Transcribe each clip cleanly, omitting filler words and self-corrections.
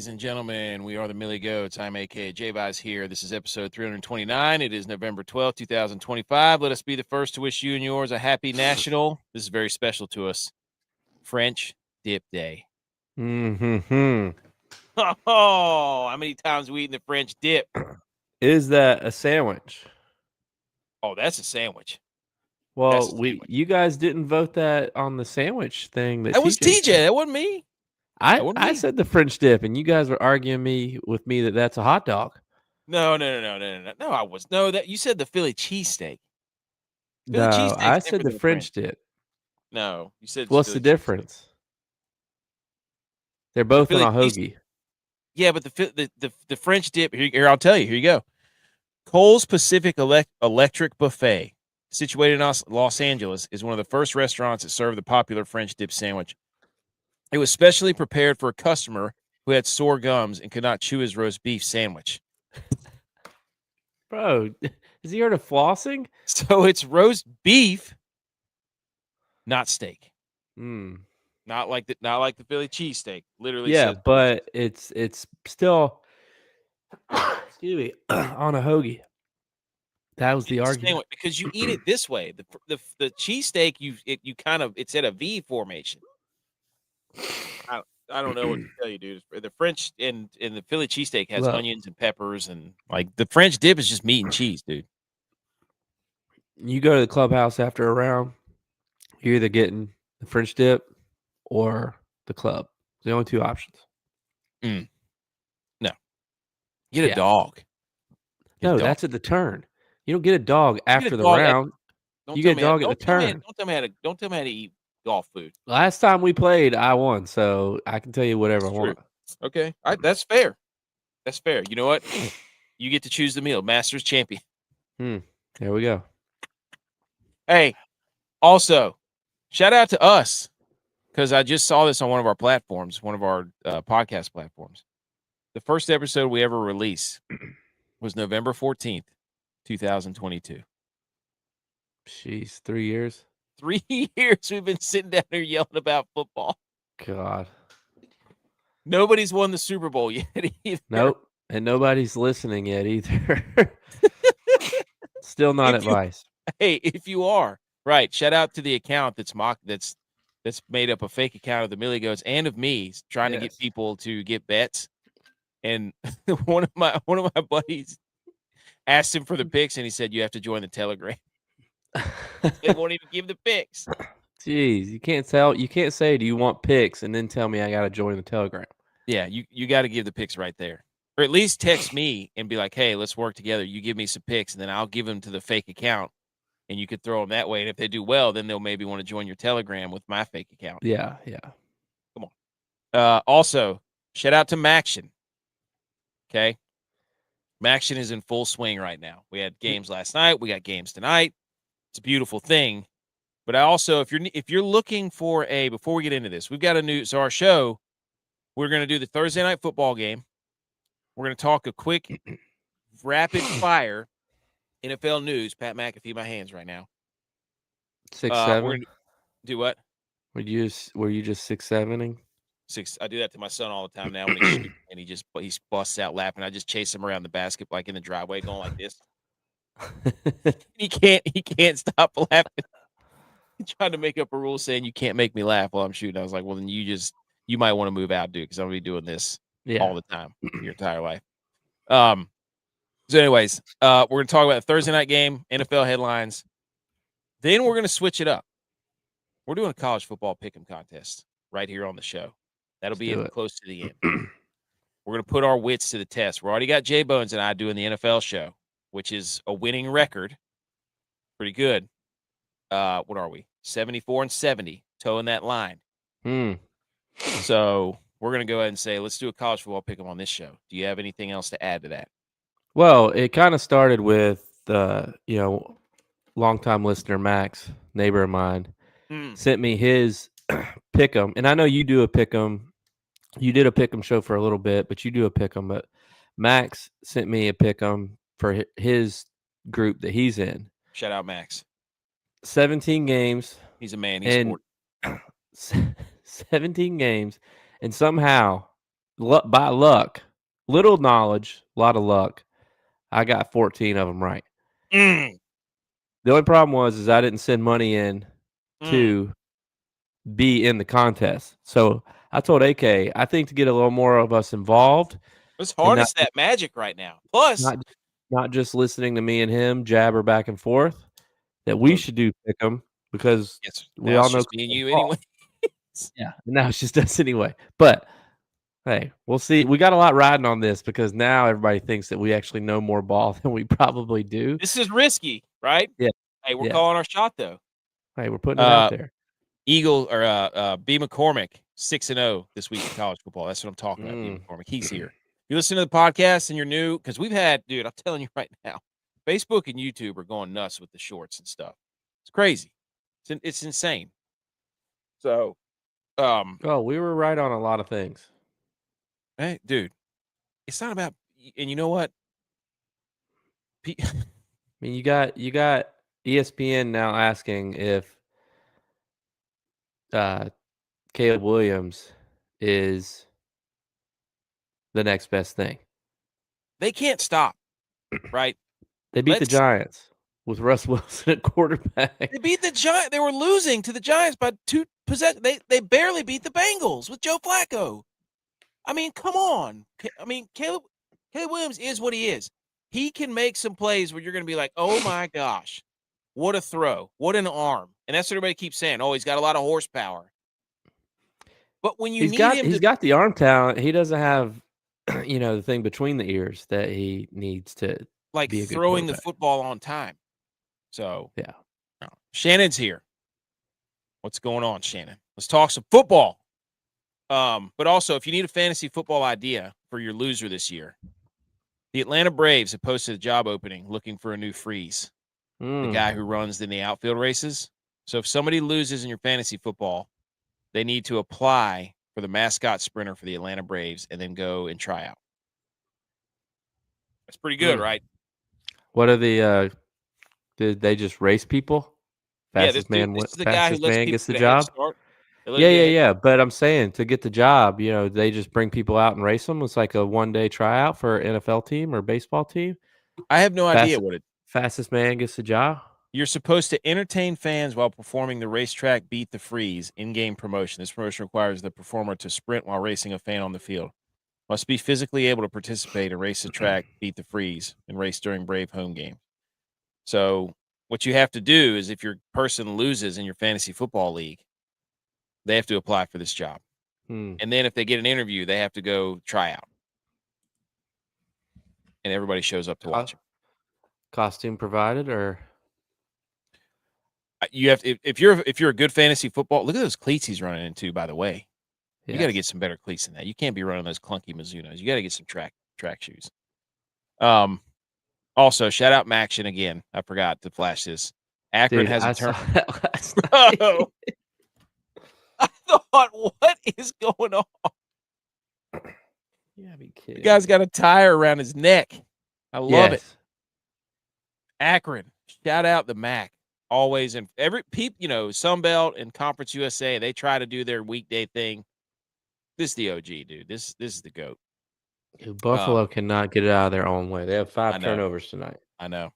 ladies and gentlemen. We are the Millie Goats. I'm aka J-Bi's here. This is episode 329. It is November 12th, 2025. Let us be the first to wish you and yours a happy national. This is very special to us. French Dip Day. Mm-hmm. Oh, how many times we eaten the French dip? Is that a sandwich? Oh, that's a sandwich. Well, you guys didn't vote that on the sandwich thing that That was TJ TJ. said. That wasn't me. I said the French dip, and you guys were arguing with me that that's a hot dog. No. I was that you said the Philly cheesesteak. No, I said the French dip. No, you said what's the difference? They're both on a hoagie. Yeah, but the French dip here. I'll tell you. Here you go. Cole's Pacific Electric Buffet, situated in Los Angeles, is one of the first restaurants that served the popular French dip sandwich. It was specially prepared for a customer who had sore gums and could not chew his roast beef sandwich. Bro, has he heard of flossing? So it's roast beef, not steak. Not like the Philly cheesesteak. Literally, yeah, but it's still excuse me on a hoagie. That was the argument because you eat it this way. The cheesesteak you kind of it's at a V formation. I don't know what to tell you, dude. The French and the Philly cheesesteak has onions and peppers, and like the French dip is just meat and cheese, dude. You go to the clubhouse after a round, you're either getting the French dip or the club. The only two options. No. Get a dog. No, that's at the turn. You don't get a dog after the round. You get a dog at the turn. Don't tell me how to eat golf food. Last time we played, I won, so I can tell you whatever I want. Okay, that's fair. That's fair. You know what? You get to choose the meal. Masters champion. There we go. Hey, also, shout out to us, because I just saw this on one of our platforms, one of our podcast platforms. The first episode we ever released was November 14th, 2022. Jeez, 3 years? 3 years we've been sitting down here yelling about football. God. Nobody's won the Super Bowl yet either. Nope. And nobody's listening yet either. Still not advice. Hey, if you are, right, shout out to the account that's made up a fake account of the Millie Goats and of me trying to get people to get bets. And one of my buddies asked him for the picks, and he said, you have to join the Telegram. They won't even give the picks. Jeez, you can't say, do you want picks, and then tell me I got to join the Telegram. Yeah, you got to give the picks right there. Or at least text me and be like, hey, let's work together. You give me some picks, and then I'll give them to the fake account, and you could throw them that way. And if they do well, then they'll maybe want to join your Telegram with my fake account. Yeah. Come on. Also, shout out to Maction. Okay? Maction is in full swing right now. We had games last night. We got games tonight. It's a beautiful thing. But I also, if you're looking for before we get into this, we've got our show, we're going to do the Thursday night football game. We're going to talk a quick, rapid fire NFL news. Pat McAfee, my hands right now. 6'7"? We're gonna do what? Were you just 6'7"ing? I do that to my son all the time now when he shoots, and he busts out laughing. I just chase him around the basket, like in the driveway, going like this. He can't stop laughing. He tried to make up a rule saying you can't make me laugh while I'm shooting. I was like, well, then you might want to move out, dude, because I'm gonna be doing this all the time your entire life. So anyways, we're gonna talk about the Thursday night game, NFL headlines. Then we're gonna switch it up. We're doing a college football pick'em contest right here on the show. That'll be close to the end. We're gonna put our wits to the test. We already got J Bones and I doing the NFL show, which is a winning record. Pretty good. What are we? 74-70, toeing that line. So we're going to go ahead and say, let's do a college football pick 'em on this show. Do you have anything else to add to that? Well, it kind of started with, longtime listener, Max, neighbor of mine, sent me his pick 'em. And I know you do a pick 'em. You did a pick 'em show for a little bit, but you do a pick 'em. But Max sent me a pick 'em for his group that he's in. Shout out Max. 17 games. He's a man. He's 17 games. And somehow by luck, little knowledge, a lot of luck, I got 14 of them right. Mm. The only problem is I didn't send money in to be in the contest. So I told AK, I think to get a little more of us involved, Let's and harness that magic right now. Plus, not just listening to me and him jabber back and forth, that we should do pick 'em because we now all it's know just me and you anyway. Yeah, now it's just us anyway. But hey, we'll see. We got a lot riding on this because now everybody thinks that we actually know more ball than we probably do. This is risky, right? Yeah. Hey, we're Yeah. calling our shot though. Hey, we're putting it out there. Eagle or B McCormick 6-0 this week in college football. That's what I'm talking about. B McCormick, he's here. You listen to the podcast and you're new because we've had, dude. I'm telling you right now, Facebook and YouTube are going nuts with the shorts and stuff. It's crazy. It's insane. So, oh, we were right on a lot of things. Hey, dude, it's not about. And you know what? I mean, you got ESPN now asking if Caleb Williams is the next best thing. They can't stop, right? They beat the Giants with Russ Wilson at quarterback. They beat the Giants. They were losing to the Giants by 2 possessions. They barely beat the Bengals with Joe Flacco. I mean, come on. I mean, Caleb Williams is what he is. He can make some plays where you're going to be like, oh my gosh, what a throw, what an arm. And that's what everybody keeps saying. Oh, he's got a lot of horsepower. But when you he's got the arm talent, he doesn't have, the thing between the ears that he needs to like be a good throwing the football on time. So yeah, Shannon's here. What's going on, Shannon? Let's talk some football. But also, if you need a fantasy football idea for your loser this year, the Atlanta Braves have posted a job opening looking for a new freeze. The guy who runs in the outfield races. So if somebody loses in your fantasy football, they need to apply for the mascot sprinter for the Atlanta Braves and then go and try out. That's pretty good, right? What are the did they just race people? Fastest man this is the guy who lets people gets the get a head job. start. Yeah. But I'm saying to get the job, they just bring people out and race them. It's like a one-day tryout for an NFL team or baseball team. I have no idea what it. Fastest man gets the job. You're supposed to entertain fans while performing the racetrack Beat the Freeze in-game promotion. This promotion requires the performer to sprint while racing a fan on the field. Must be physically able to participate and race the track Beat the Freeze and race during Brave home game. So what you have to do is if your person loses in your fantasy football league, they have to apply for this job. And then if they get an interview, they have to go try out. And everybody shows up to watch it. Costume provided, or you have to, if you're a good fantasy football, look at those cleats he's running into, by the way. Yes. You got to get some better cleats than that. You can't be running those clunky Mizunos. You got to get some track shoes. Also, shout out Maction again. I forgot to flash this. Akron has a turn. Bro, I thought, what is going on? Yeah, be kidding. The guy's got a tire around his neck. I love it. Akron, shout out the Mac. Always in every Sunbelt and Conference USA, they try to do their weekday thing. This is the OG, dude. This is the GOAT. Buffalo cannot get it out of their own way. They have 5 turnovers tonight. I know.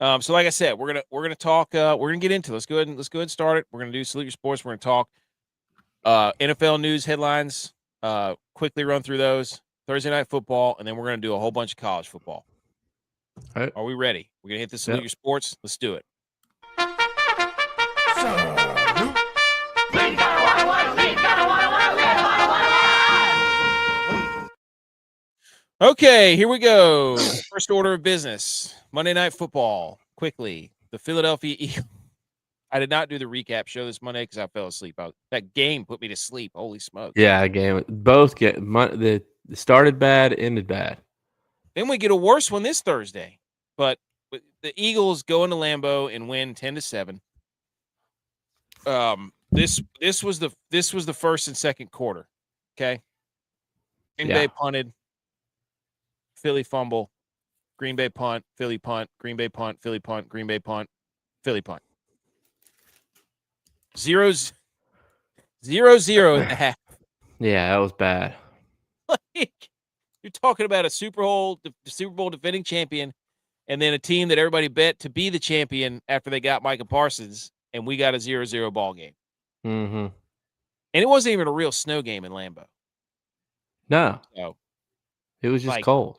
So like I said, we're gonna talk. We're gonna get into it. Let's go ahead and start it. We're gonna do Salute Your Sports. We're gonna talk NFL news headlines. Quickly run through those. Thursday night football, and then we're gonna do a whole bunch of college football. All right. Are we ready? We're gonna hit the Salute Your Sports. Let's do it. Okay, here we go. First order of business. Monday Night Football. Quickly, the Philadelphia Eagles. I did not do the recap show this Monday because I fell asleep. That game put me to sleep. Holy smokes. Yeah, game. Both the started bad, ended bad. Then we get a worse one this Thursday. But the Eagles go into Lambeau and win 10-7. This was the first and second quarter. Okay. Green Bay punted. Philly fumble. Green Bay punt. Philly punt. Green Bay punt. Philly punt. Green Bay punt. Philly punt. 0-0 at the half. Yeah, that was bad. Like, you're talking about a Super Bowl defending champion, and then a team that everybody bet to be the champion after they got Micah Parsons, and we got a 0-0 ball game. Mm-hmm. And it wasn't even a real snow game in Lambeau. No, So, it was just like, cold.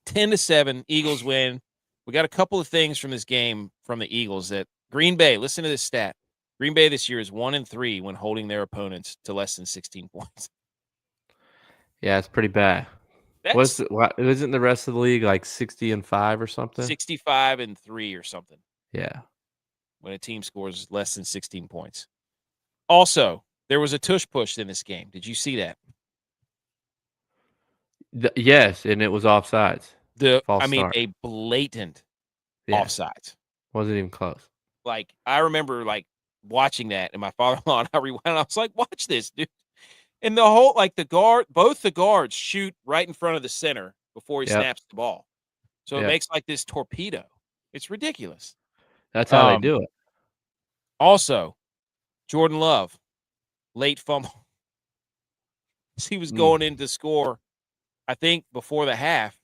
10-7, Eagles win. We got a couple of things from this game from the Eagles that Green Bay, listen to this stat. Green Bay this year is 1-3 when holding their opponents to less than 16 points. Yeah, it's pretty bad. That's Isn't the rest of the league like 60-5 or something? 65-3 or something Yeah. when a team scores less than 16 points. Also, there was a tush push in this game. Did you see that? Yes, and it was offsides. False start. A blatant Yeah. offsides. Wasn't even close. Like, I remember like watching that, and my father-in-law and I rewound. I was like, "Watch this, dude!" And the whole both the guards shoot right in front of the center before he snaps the ball, so it makes like this torpedo. It's ridiculous. That's how they do it. Also, Jordan Love, late fumble. He was going in to score, I think, before the half.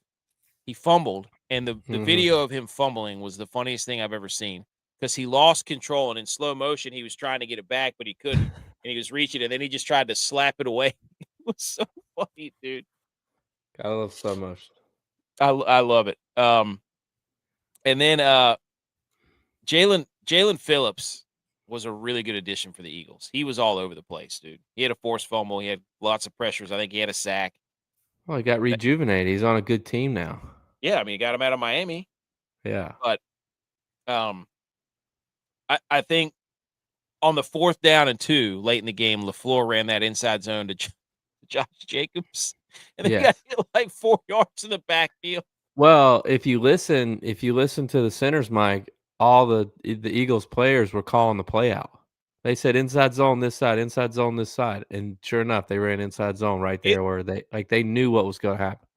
He fumbled, and the video of him fumbling was the funniest thing I've ever seen because he lost control, and in slow motion, he was trying to get it back, but he couldn't, and he was reaching, and then he just tried to slap it away. It was so funny, dude. I love slow motion. I love it. And then Jalen Phillips was a really good addition for the Eagles. He was all over the place, dude. He had a forced fumble. He had lots of pressures. I think he had a sack. Well, he got rejuvenated. He's on a good team now. Yeah, I mean, he got him out of Miami. Yeah. But I think on the 4th down and 2 late in the game, LaFleur ran that inside zone to Josh Jacobs, and they got hit like 4 yards in the backfield. Well, if you listen to the center's mic, all the Eagles players were calling the play out. They said inside zone this side, inside zone this side, and sure enough, they ran inside zone right there where they knew what was going to happen.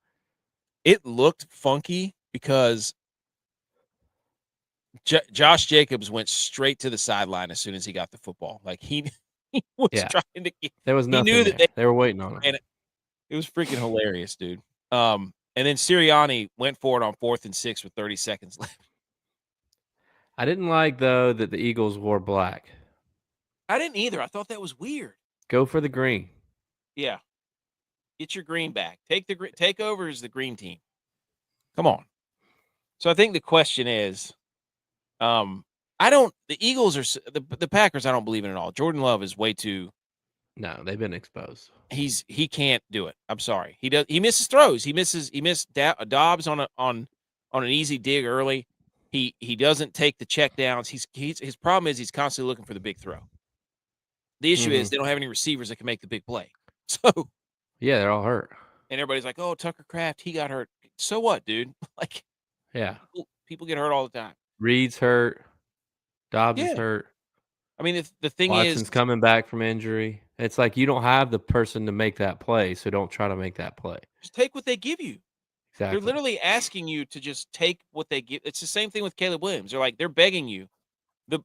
It looked funky because Josh Jacobs went straight to the sideline as soon as he got the football. Like he was trying to get. There was nothing. He knew there. that they were waiting on him. And it was freaking hilarious, dude. And then Sirianni went for it on 4th and 6 with 30 seconds left. I didn't like though that the Eagles wore black. I didn't either. I thought that was weird. Go for the green. Yeah. Get your green back. Take over as the green team. Come on. So I think the question is, the Eagles are the Packers. I don't believe in at all. Jordan Love is way too. No, they've been exposed. He can't do it. I'm sorry. He misses throws. He missed Dobbs on an easy dig early. He doesn't take the check downs. His problem is he's constantly looking for the big throw. The issue is they don't have any receivers that can make the big play. So yeah, they're all hurt. And everybody's like, "Oh, Tucker Kraft, he got hurt." So what, dude? Like, yeah, people get hurt all the time. Reed's hurt. Dobbs is hurt. I mean, the thing Watson's coming back from injury. It's like you don't have the person to make that play, so don't try to make that play. Just take what they give you. Exactly. They're literally asking you to just take what they give. It's the same thing with Caleb Williams. They're begging you.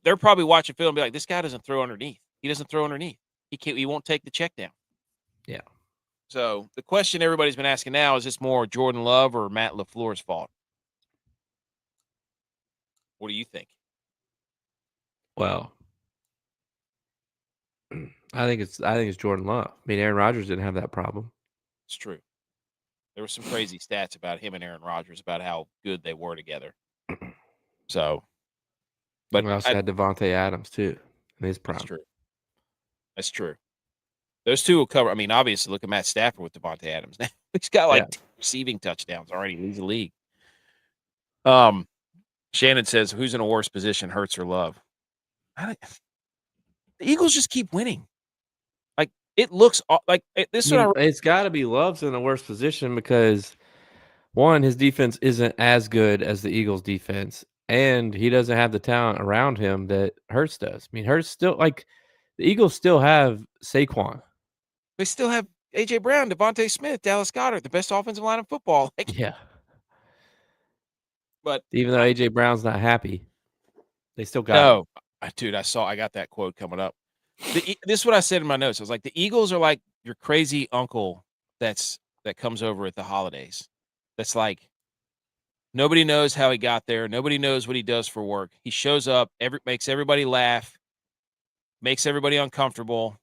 They're probably watching film and be like, "This guy doesn't throw underneath. He doesn't throw underneath. He won't take the check down." Yeah. So the question everybody's been asking now is this more Jordan Love or Matt LaFleur's fault? What do you think? Well, I think it's Jordan Love. I mean, Aaron Rodgers didn't have that problem. It's true. There were some crazy stats about him and Aaron Rodgers about how good they were together. So, but we also had Devontae Adams too in his prime. That's true. That's true. Those two will cover. I mean, obviously, look at Matt Stafford with Devontae Adams now. He's got like 2 receiving touchdowns already. Leads the league. Shannon says, "Who's in a worse position, Hurts or Love?" The Eagles just keep winning. Like it looks like this. It's got to be Love's in a worse position because one, his defense isn't as good as the Eagles' defense, and he doesn't have the talent around him that Hurts does. I mean, Hurts still the Eagles still have Saquon. They still have A.J. Brown, Devontae Smith, Dallas Goedert, the best offensive line in football. Yeah. But even though A.J. Brown's not happy, they still got him. Dude, I got that quote coming up. This is what I said in my notes. I was like, the Eagles are like your crazy uncle that comes over at the holidays. That's like nobody knows how he got there. Nobody knows what he does for work. He shows up, makes everybody laugh, makes everybody uncomfortable,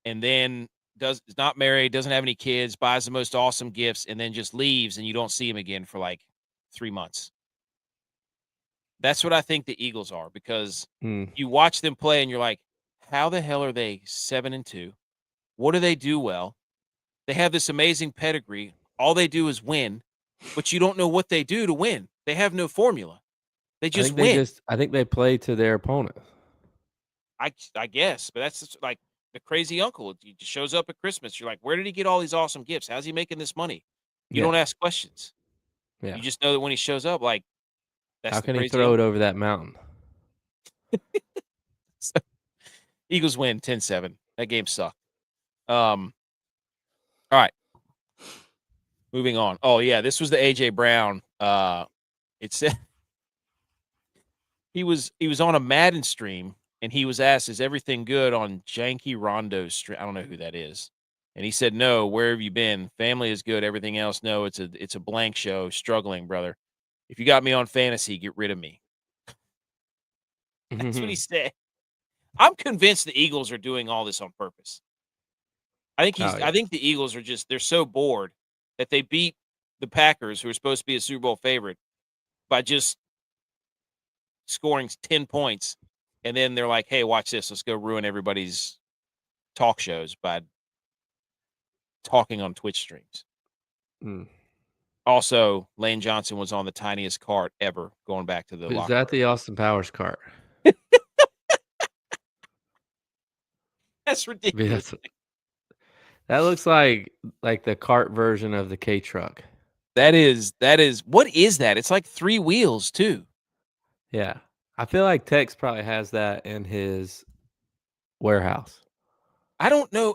and then is not married, doesn't have any kids, buys the most awesome gifts, and then just leaves, and you don't see him again for like 3 months. That's what I think the Eagles are, because you watch them play and you're like, how the hell are they 7-2? What do they do well? They have this amazing pedigree. All they do is win, but you don't know what they do to win. They have no formula. They just win. I think they play to their opponent. I guess, but that's just like the crazy uncle. He just shows up at Christmas. You're like, where did he get all these awesome gifts? How's he making this money? You don't ask questions. Yeah. You just know that when he shows up, like, that's how the can he crazy throw uncle. it over that mountain? So, Eagles win 10-7. That game sucked. All right. Moving on. Oh, yeah, this was the A.J. Brown. It said he was on a Madden stream, and he was asked, is everything good on Janky Rondo's stream? I don't know who that is. And he said, no, where have you been? Family is good. Everything else, no, it's a blank show. Struggling, brother. If you got me on fantasy, get rid of me. That's what he said. I'm convinced the Eagles are doing all this on purpose. I think the Eagles are they're so bored that they beat the Packers, who are supposed to be a Super Bowl favorite, by just scoring 10 points. And then they're like, hey, watch this. Let's go ruin everybody's talk shows by talking on Twitch streams. Also, Lane Johnson was on the tiniest cart ever going back to the locker room. Is that the Austin Powers cart? That's ridiculous. That looks like the cart version of the K truck. That is what is that? It's like 3 wheels too. Yeah. I feel like Tex probably has that in his warehouse. I don't know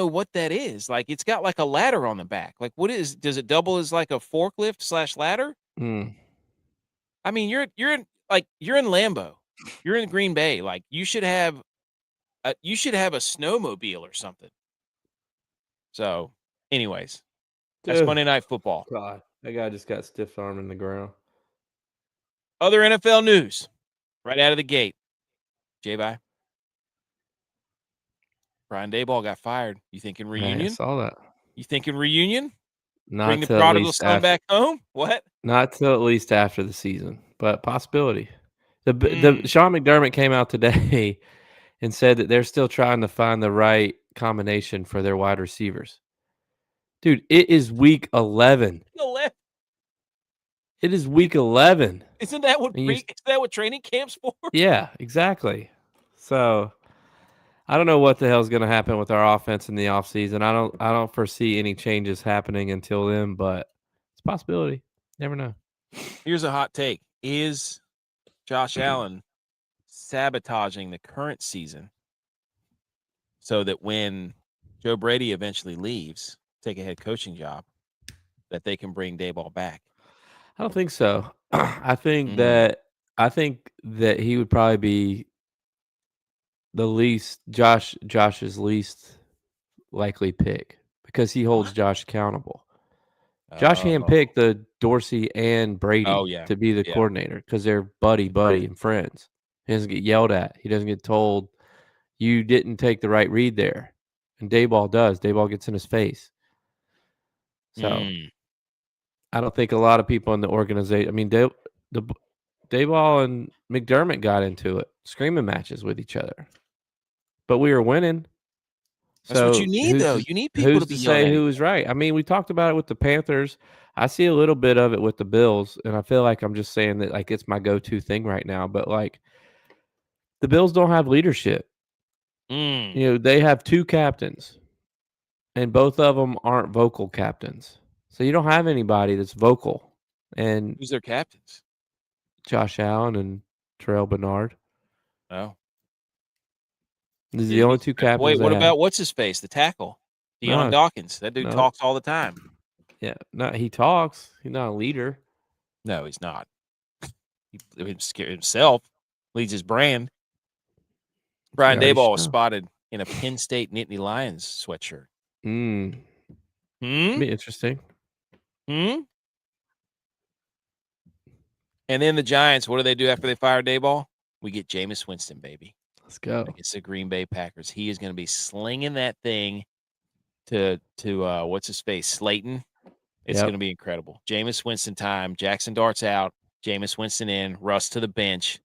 what that is. Like, it's got like a ladder on the back. Like, does it double as like a forklift / ladder? I mean, you're in Lambeau. You're in Green Bay. Like, you should have a snowmobile or something. So, anyways, that's Monday Night Football. God, that guy just got stiff arm in the ground. Other NFL news right out of the gate. J-Bye. Brian Daboll got fired. You thinking reunion? I saw that. You thinking reunion? Not Bring the prodigal son back home? What? Not till at least after the season, but possibility. The Sean McDermott came out today and said that they're still trying to find the right combination for their wide receivers. Dude, it is week 11. It is week 11. Isn't that what training camp's for? Yeah, exactly. So I don't know what the hell is going to happen with our offense in the offseason. I don't foresee any changes happening until then, but it's a possibility. Never know. Here's a hot take. Is Josh Allen sabotaging the current season so that when Joe Brady eventually leaves, take a head coaching job, that they can bring Daboll back? I don't think so. I think that he would probably be Josh's least likely pick because he holds Josh accountable. Josh handpicked the Dorsey and Brady to be the coordinator because they're buddy and friends. He doesn't get yelled at. He doesn't get told you didn't take the right read there. And Daboll does. Daboll gets in his face. So I don't think a lot of people in the organization. I mean, Daboll and McDermott got into it, screaming matches with each other, but we were winning. That's what you need, though. You need people to be say who was right. I mean, we talked about it with the Panthers. I see a little bit of it with the Bills, and I feel like I'm just saying that like it's my go-to thing right now. But like, the Bills don't have leadership. You know, they have 2 captains, and both of them aren't vocal captains. So you don't have anybody that's vocal. And who's their captains? Josh Allen and Terrell Bernard. Oh. These are the only 2 captains. Wait, what about what's his face? The tackle, Deion Dawkins. That dude talks all the time. Yeah, he talks. He's not a leader. No, he's not. He himself leads his brand. Brian Daboll was spotted in a Penn State Nittany Lions sweatshirt. Be interesting. And then the Giants, what do they do after they fire Dayball? We get Jameis Winston, baby. Let's go. Against the Green Bay Packers. He is going to be slinging that thing to what's his face, Slayton. It's going to be incredible. Jameis Winston time. Jackson Dart's out. Jameis Winston in. Russ to the bench.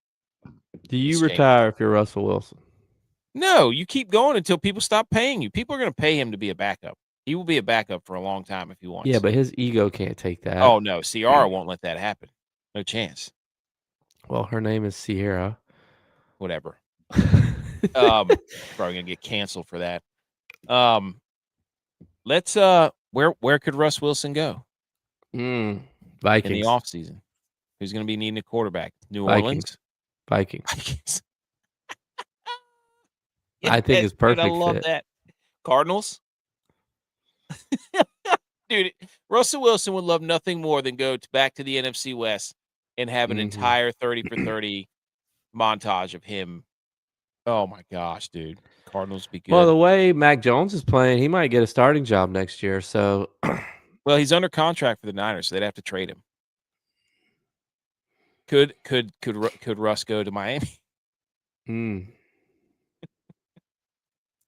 Do you retire if you're Russell Wilson? No, you keep going until people stop paying you. People are going to pay him to be a backup. He will be a backup for a long time if he wants. Yeah, but his ego can't take that. Oh, no. Ciara won't let that happen. No chance. Well, her name is Sierra. Whatever. Probably going to get canceled for that. Let's where could Russ Wilson go? Vikings. In the offseason. Who's going to be needing a quarterback? New Orleans? Vikings. I think it's perfect. I love fit. that. Cardinals? Dude, Russell Wilson would love nothing more than go back to the NFC West and have an entire 30 for 30 montage of him. Oh my gosh, dude. Cardinals be good. Well, the way Mac Jones is playing, he might get a starting job next year. So well, he's under contract for the Niners, so they'd have to trade him. Could Russ go to Miami?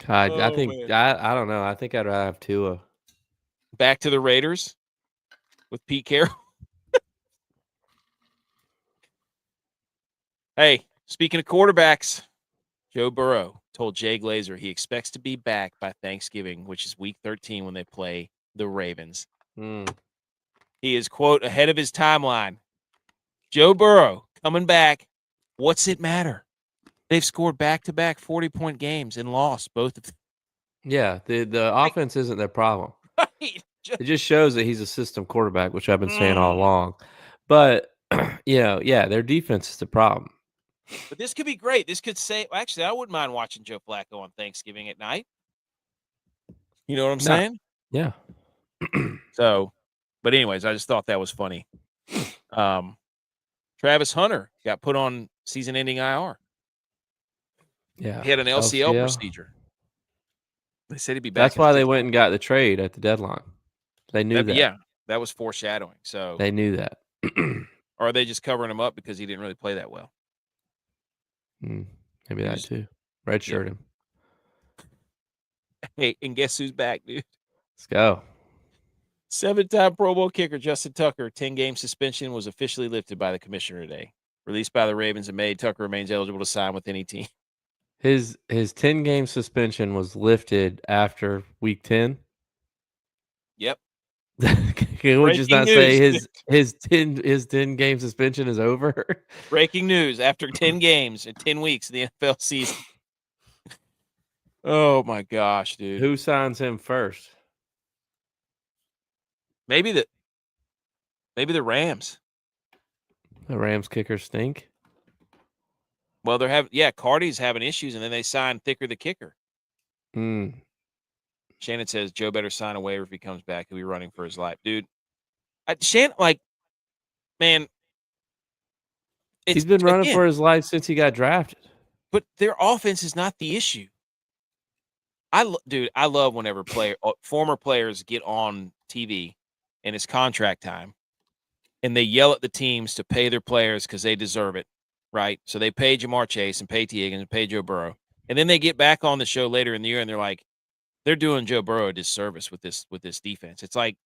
God, I think I don't know. I think I'd rather have Tua. Back to the Raiders with Pete Carroll. Hey, speaking of quarterbacks, Joe Burrow told Jay Glazer he expects to be back by Thanksgiving, which is week 13 when they play the Ravens. He is, quote, ahead of his timeline. Joe Burrow coming back. What's it matter? They've scored back-to-back 40-point games and lost both of them. Yeah, the offense isn't their problem. Right. It just shows that he's a system quarterback, which I've been saying all along. But, their defense is the problem. But this could be great. This could say – actually, I wouldn't mind watching Joe Flacco on Thanksgiving at night. You know what I'm saying? Yeah. So, but anyways, I just thought that was funny. Travis Hunter got put on season-ending IR. Yeah. He had an LCL procedure. They said he'd be back. That's why they went and got the trade at the deadline. They knew that. Yeah, that was foreshadowing. So they knew that. Or are they just covering him up because he didn't really play that well? Maybe that too. Redshirt him. Hey, and guess who's back, dude? Let's go. 7-time Pro Bowl kicker Justin Tucker, 10-game suspension was officially lifted by the commissioner today. Released by the Ravens in May, Tucker remains eligible to sign with any team. His 10-game suspension was lifted after week 10. Yep. Can we just not say his 10-game suspension is over? Breaking news: after 10 games and 10 weeks in the NFL season. Oh my gosh, dude! Who signs him first? Maybe the Rams. The Rams kickers stink. Well, Cardi's having issues, and then they signed Thicker the kicker. Shannon says Joe better sign a waiver if he comes back. He'll be running for his life, dude. Shannon, man, he's been running for his life since he got drafted. But their offense is not the issue. I love whenever former players get on TV and it's contract time, and they yell at the teams to pay their players because they deserve it. Right, so they pay Jamar Chase and pay T. Higgins and pay Joe Burrow, and then they get back on the show later in the year and they're like, they're doing Joe Burrow a disservice with this defense. It's like,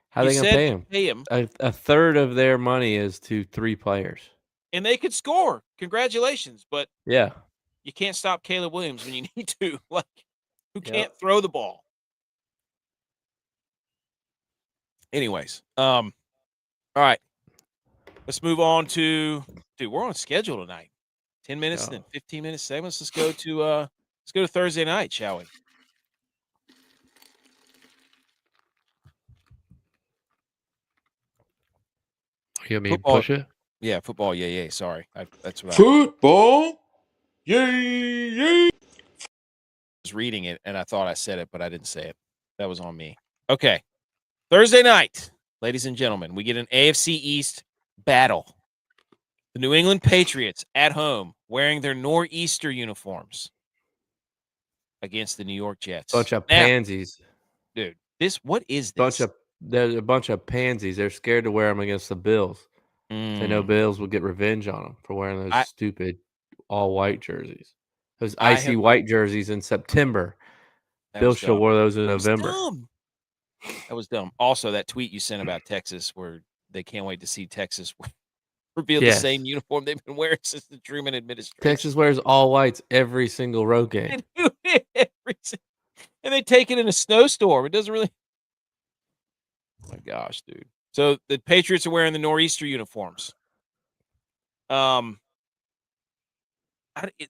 how are they going to pay him? A third of their money is to 3 players, and they could score. Congratulations, but yeah, you can't stop Caleb Williams when you need to. Who can't throw the ball? Anyways, all right. Let's move on to we're on schedule tonight. 10 minutes and then 15 minutes segments. Let's go to Thursday night, shall we? You want me to push it? Yeah, football. Yeah. Sorry, that's what football. Yeah. I was reading it and I thought I said it, but I didn't say it. That was on me. Okay, Thursday night, ladies and gentlemen, we get an AFC East battle. The New England Patriots at home wearing their nor'easter uniforms against the New York Jets. Bunch of pansies. Dude, What is There's this? a bunch of pansies. They're scared to wear them against the Bills. They know Bills will get revenge on them for wearing those stupid all-white jerseys. Those icy white jerseys in September. Bill should wore those in November. That was dumb. Also, that tweet you sent about Texas where they can't wait to see Texas reveal the same uniform they've been wearing since the Truman administration. Texas wears all whites every single road game. And they take it in a snowstorm. It doesn't really. Oh my gosh, dude. So the Patriots are wearing the Nor'easter uniforms.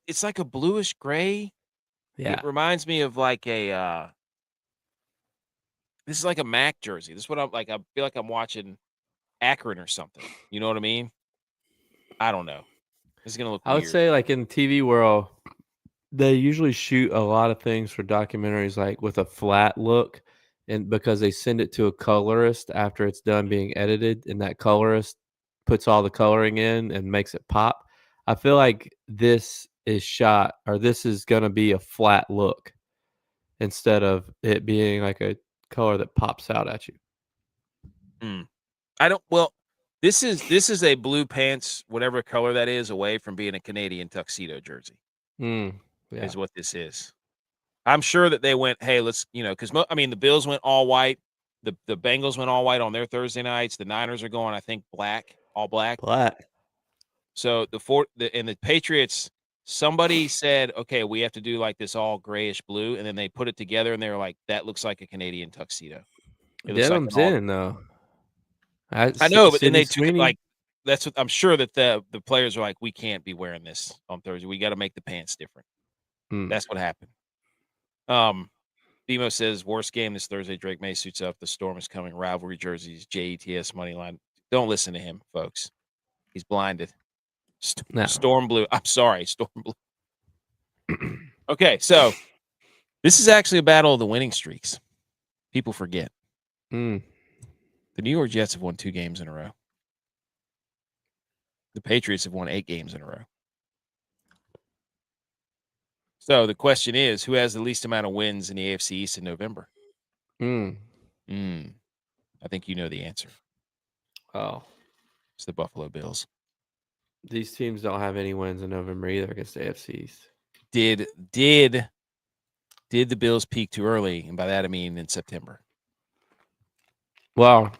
It's like a bluish gray. Yeah. It reminds me of like a this is like a Mac jersey. This is what I'm like. I feel like I'm watching Akron or something. You know what I mean? I don't know. This is gonna look I would weird. say like in the TV world, they usually shoot a lot of things for documentaries like with a flat look, and because they send it to a colorist after it's done being edited, and that colorist puts all the coloring in and makes it pop. I feel like this is going to be a flat look instead of it being like a color that pops out at you. This is a blue pants, whatever color that is, away from being a Canadian tuxedo jersey. Is what this is. I'm sure that they went, hey, let's, because the Bills went all white, the Bengals went all white on their Thursday nights. The Niners are going, I think, all black. So the Patriots, somebody said, okay, we have to do like this all grayish blue, and then they put it together, and they were like, that looks like a Canadian tuxedo. Denim's in though. I know, but then they took it like that's what I'm sure that the players are like, we can't be wearing this on Thursday. We got to make the pants different. That's what happened. Bimo says worst game this Thursday. Drake May suits up. The storm is coming. Rivalry jerseys. JETS money line. Don't listen to him, folks. He's blinded. Storm blue. I'm sorry, storm blue. Okay, so this is actually a battle of the winning streaks. People forget. The New York Jets have won 2 games in a row. The Patriots have won 8 games in a row. So the question is, who has the least amount of wins in the AFC East in November? I think you know the answer. Oh. It's the Buffalo Bills. These teams don't have any wins in November either against the AFC East. Did the Bills peak too early? And by that I mean in September. Well,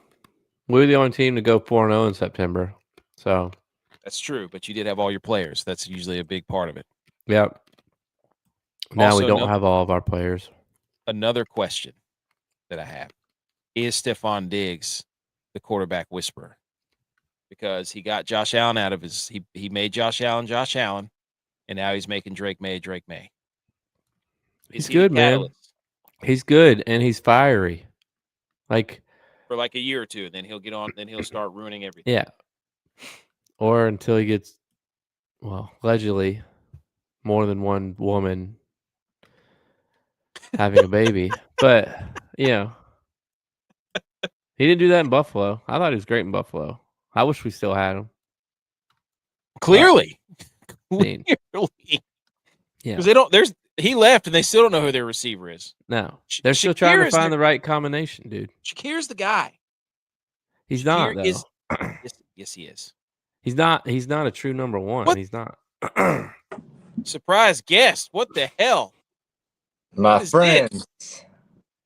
we were the only team to go 4-0 in September. So that's true, but you did have all your players. That's usually a big part of it. Yep. Now also, we don't have all of our players. Another question that I have. Is Stephon Diggs the quarterback whisperer? Because he got Josh Allen out of his he made Josh Allen, and now he's making Drake May. He's good, man. He's good, and he's fiery. Like for like a year or two, and then he'll get on, then he'll start ruining everything. Yeah. Or until he gets, allegedly, more than one woman having a baby. But, he didn't do that in Buffalo. I thought he was great in Buffalo. I wish we still had him. Clearly. Clearly. Yeah. Because he left and they still don't know who their receiver is. No. They're still trying to find the right combination, dude. Shakir's the guy. He's not, though. Yes, he is. He's not a true number one. What? He's not. Surprise guest. What the hell? My friend.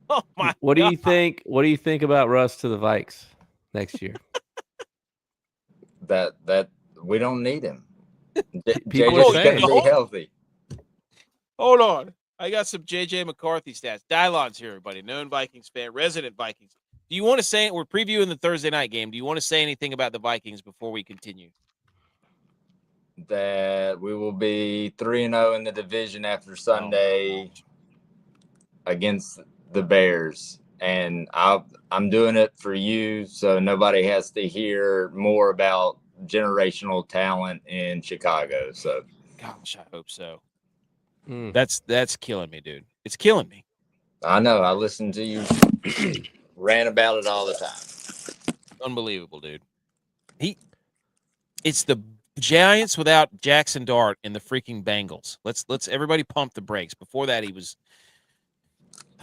Oh my What do you think? What do you think about Russ to the Vikes next year? that we don't need him. People are saying gonna be healthy. Hold on. I got some JJ McCarthy stats. Dylon's here, everybody. Known Vikings fan, resident Vikings. Do you want to say we're previewing the Thursday night game? Do you want to say anything about the Vikings before we continue? That we will be 3-0 in the division after Sunday against the Bears. And I'm doing it for you so nobody has to hear more about generational talent in Chicago. So gosh, I hope so. That's killing me, dude. It's killing me. I know. I listen to you rant about it all the time. Unbelievable, dude. It's the Giants without Jackson Dart and the freaking Bengals. Let's everybody pump the brakes. Before that, he was.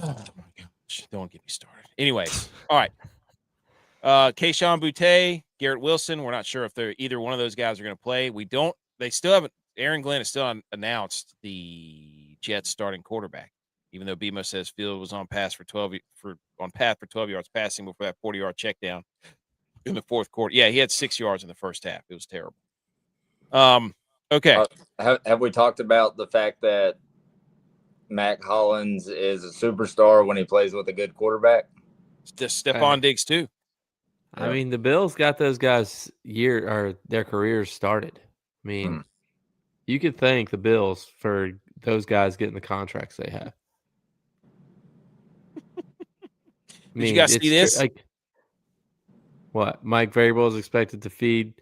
Oh my gosh. Don't get me started. Anyways, all right. Keyshawn Boutte, Garrett Wilson. We're not sure if either one of those guys are going to play. They still haven't. Aaron Glenn has still announced the Jets starting quarterback, even though BMO says Field was on path for 12 yards passing before that 40-yard check down in the fourth quarter. Yeah, he had 6 yards in the first half. It was terrible. Okay. Have we talked about the fact that Mac Hollins is a superstar when he plays with a good quarterback? Just Stephon Diggs too. I mean, the Bills got those guys their careers started. I mean, you could thank the Bills for those guys getting the contracts they have. Did you guys see this? What? Mike Vrabel is expected to feed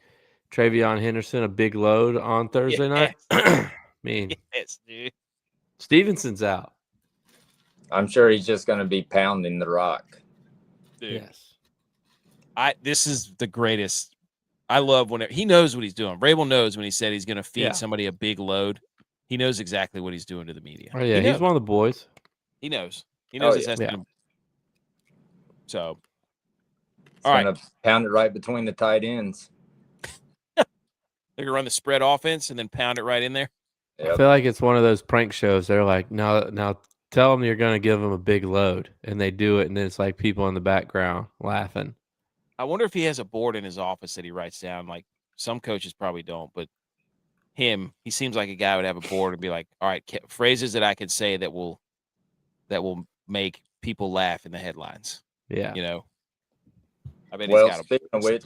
Travion Henderson a big load on Thursday night. I mean, yes, dude. Stevenson's out. I'm sure he's just going to be pounding the rock. Dude. Yes. This is the greatest. I love when he knows what he's doing. Vrabel knows when he said he's going to feed somebody a big load. He knows exactly what he's doing to the media. Oh, yeah, he's one of the boys. He knows. He knows this has to. So, all right. Going to pound it right between the tight ends. They're going to run the spread offense and then pound it right in there. Yep. I feel like it's one of those prank shows. They're like, now tell them you're going to give them a big load. And they do it, and then it's like people in the background laughing. I wonder if he has a board in his office that he writes down. Like some coaches probably don't, but he seems like a guy would have a board and be like, all right, phrases that I could say that will make people laugh in the headlines. Yeah. You know, I bet well, speaking of which,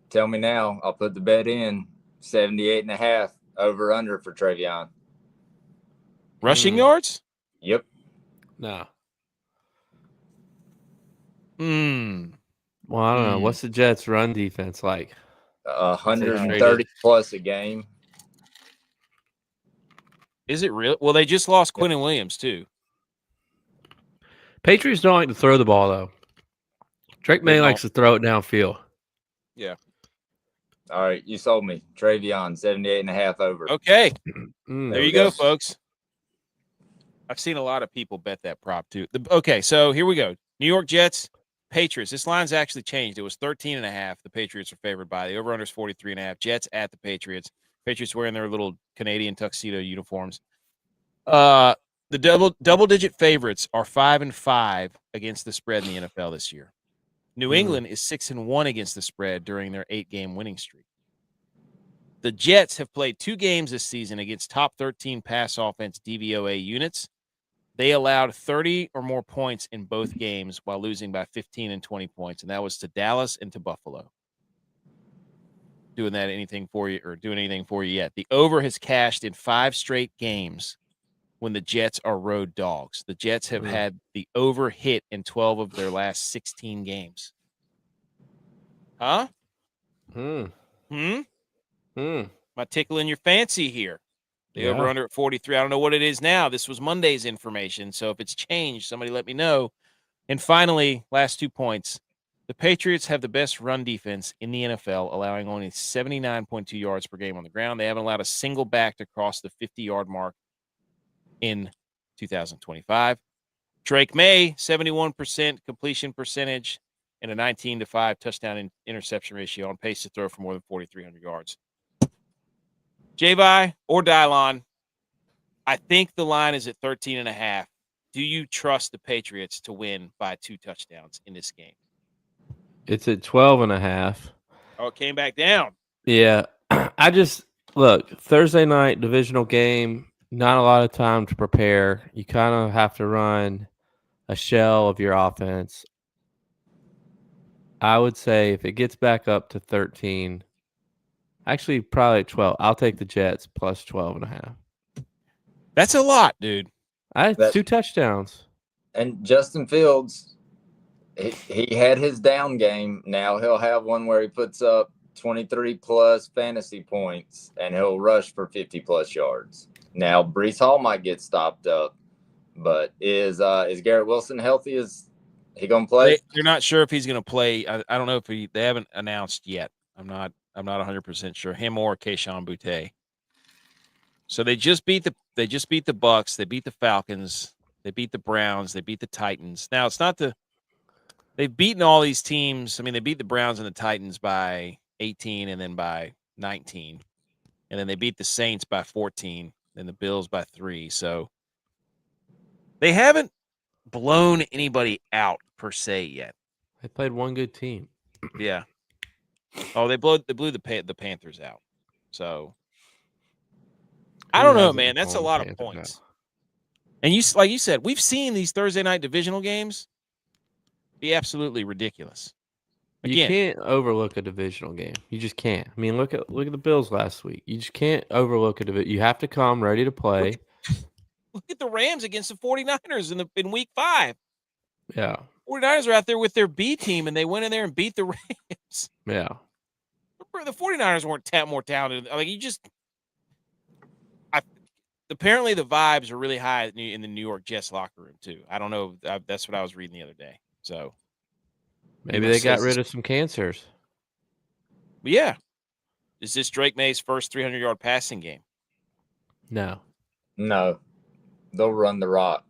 tell me now, I'll put the bet in 78.5 over under for Travion. Rushing yards? Yep. No. Well, I don't know. What's the Jets' run defense like? 130 plus a game. Is it real? Well, they just lost Quinnen Williams too. Patriots don't like to throw the ball though. Drake May likes to throw it downfield. Yeah. All right, you sold me. Travion 78.5 over. Okay. There you go, folks. I've seen a lot of people bet that prop too. Okay, so here we go. New York Jets, Patriots. This line's actually changed. It was 13.5. The Patriots are favored by. The over-under is 43.5. Jets at the Patriots. Patriots wearing their little Canadian tuxedo uniforms. The double-digit favorites are 5-5 against the spread in the NFL this year. New England is 6-1 against the spread during their 8-game winning streak. The Jets have played 2 games this season against top 13 pass offense DVOA units. They allowed 30 or more points in both games while losing by 15 and 20 points, and that was to Dallas and to Buffalo. Doing anything for you yet. The over has cashed in 5 straight games when the Jets are road dogs. The Jets have had the over hit in 12 of their last 16 games. Huh? Am I tickling your fancy here? The over under at 43. I don't know what it is now. This was Monday's information. So if it's changed, somebody let me know. And finally, last 2 points. The Patriots have the best run defense in the NFL, allowing only 79.2 yards per game on the ground. They haven't allowed a single back to cross the 50-yard mark in 2025. Drake May, 71% completion percentage and a 19-5 touchdown interception ratio, on pace to throw for more than 4,300 yards. Javi or Dylon, I think the line is at 13.5. Do you trust the Patriots to win by 2 touchdowns in this game? It's at 12.5. Oh, it came back down. Yeah. Look, Thursday night divisional game, not a lot of time to prepare. You kind of have to run a shell of your offense. I would say if it gets back up to 13, actually probably at 12, I'll take the Jets plus 12.5. That's a lot, dude. That's 2 touchdowns. And Justin Fields, he had his down game. Now he'll have one where he puts up 23 plus fantasy points and he'll rush for 50 plus yards. Now Breece Hall might get stopped up, but is Garrett Wilson healthy? Is he gonna play? You're not sure if he's gonna play. I don't know if they haven't announced yet. I'm not 100% sure. Him or Keyshawn Boutte. So they just beat the Bucks. They beat the Falcons. They beat the Browns. They beat the Titans. Now, it's not they've beaten all these teams. I mean, they beat the Browns and the Titans by 18 and then by 19. And then they beat the Saints by 14 and the Bills by 3. So they haven't blown anybody out per se yet. They played one good team. Yeah. Oh, they blew the Panthers out. So I don't know, man. That's a lot of points. And like you said, we've seen these Thursday night divisional games be absolutely ridiculous. Again, you can't overlook a divisional game. You just can't. I mean, look at the Bills last week. You just can't overlook it. You have to come ready to play. Look at the Rams against the 49ers in week 5. Yeah. 49ers are out there with their B team, and they went in there and beat the Rams. Yeah. The 49ers weren't more talented. Like, apparently the vibes are really high in the New York Jets locker room, too. I don't know. That's what I was reading the other day. So maybe they got rid of some cancers. But yeah. Is this Drake May's first 300-yard passing game? No. They'll run the rock.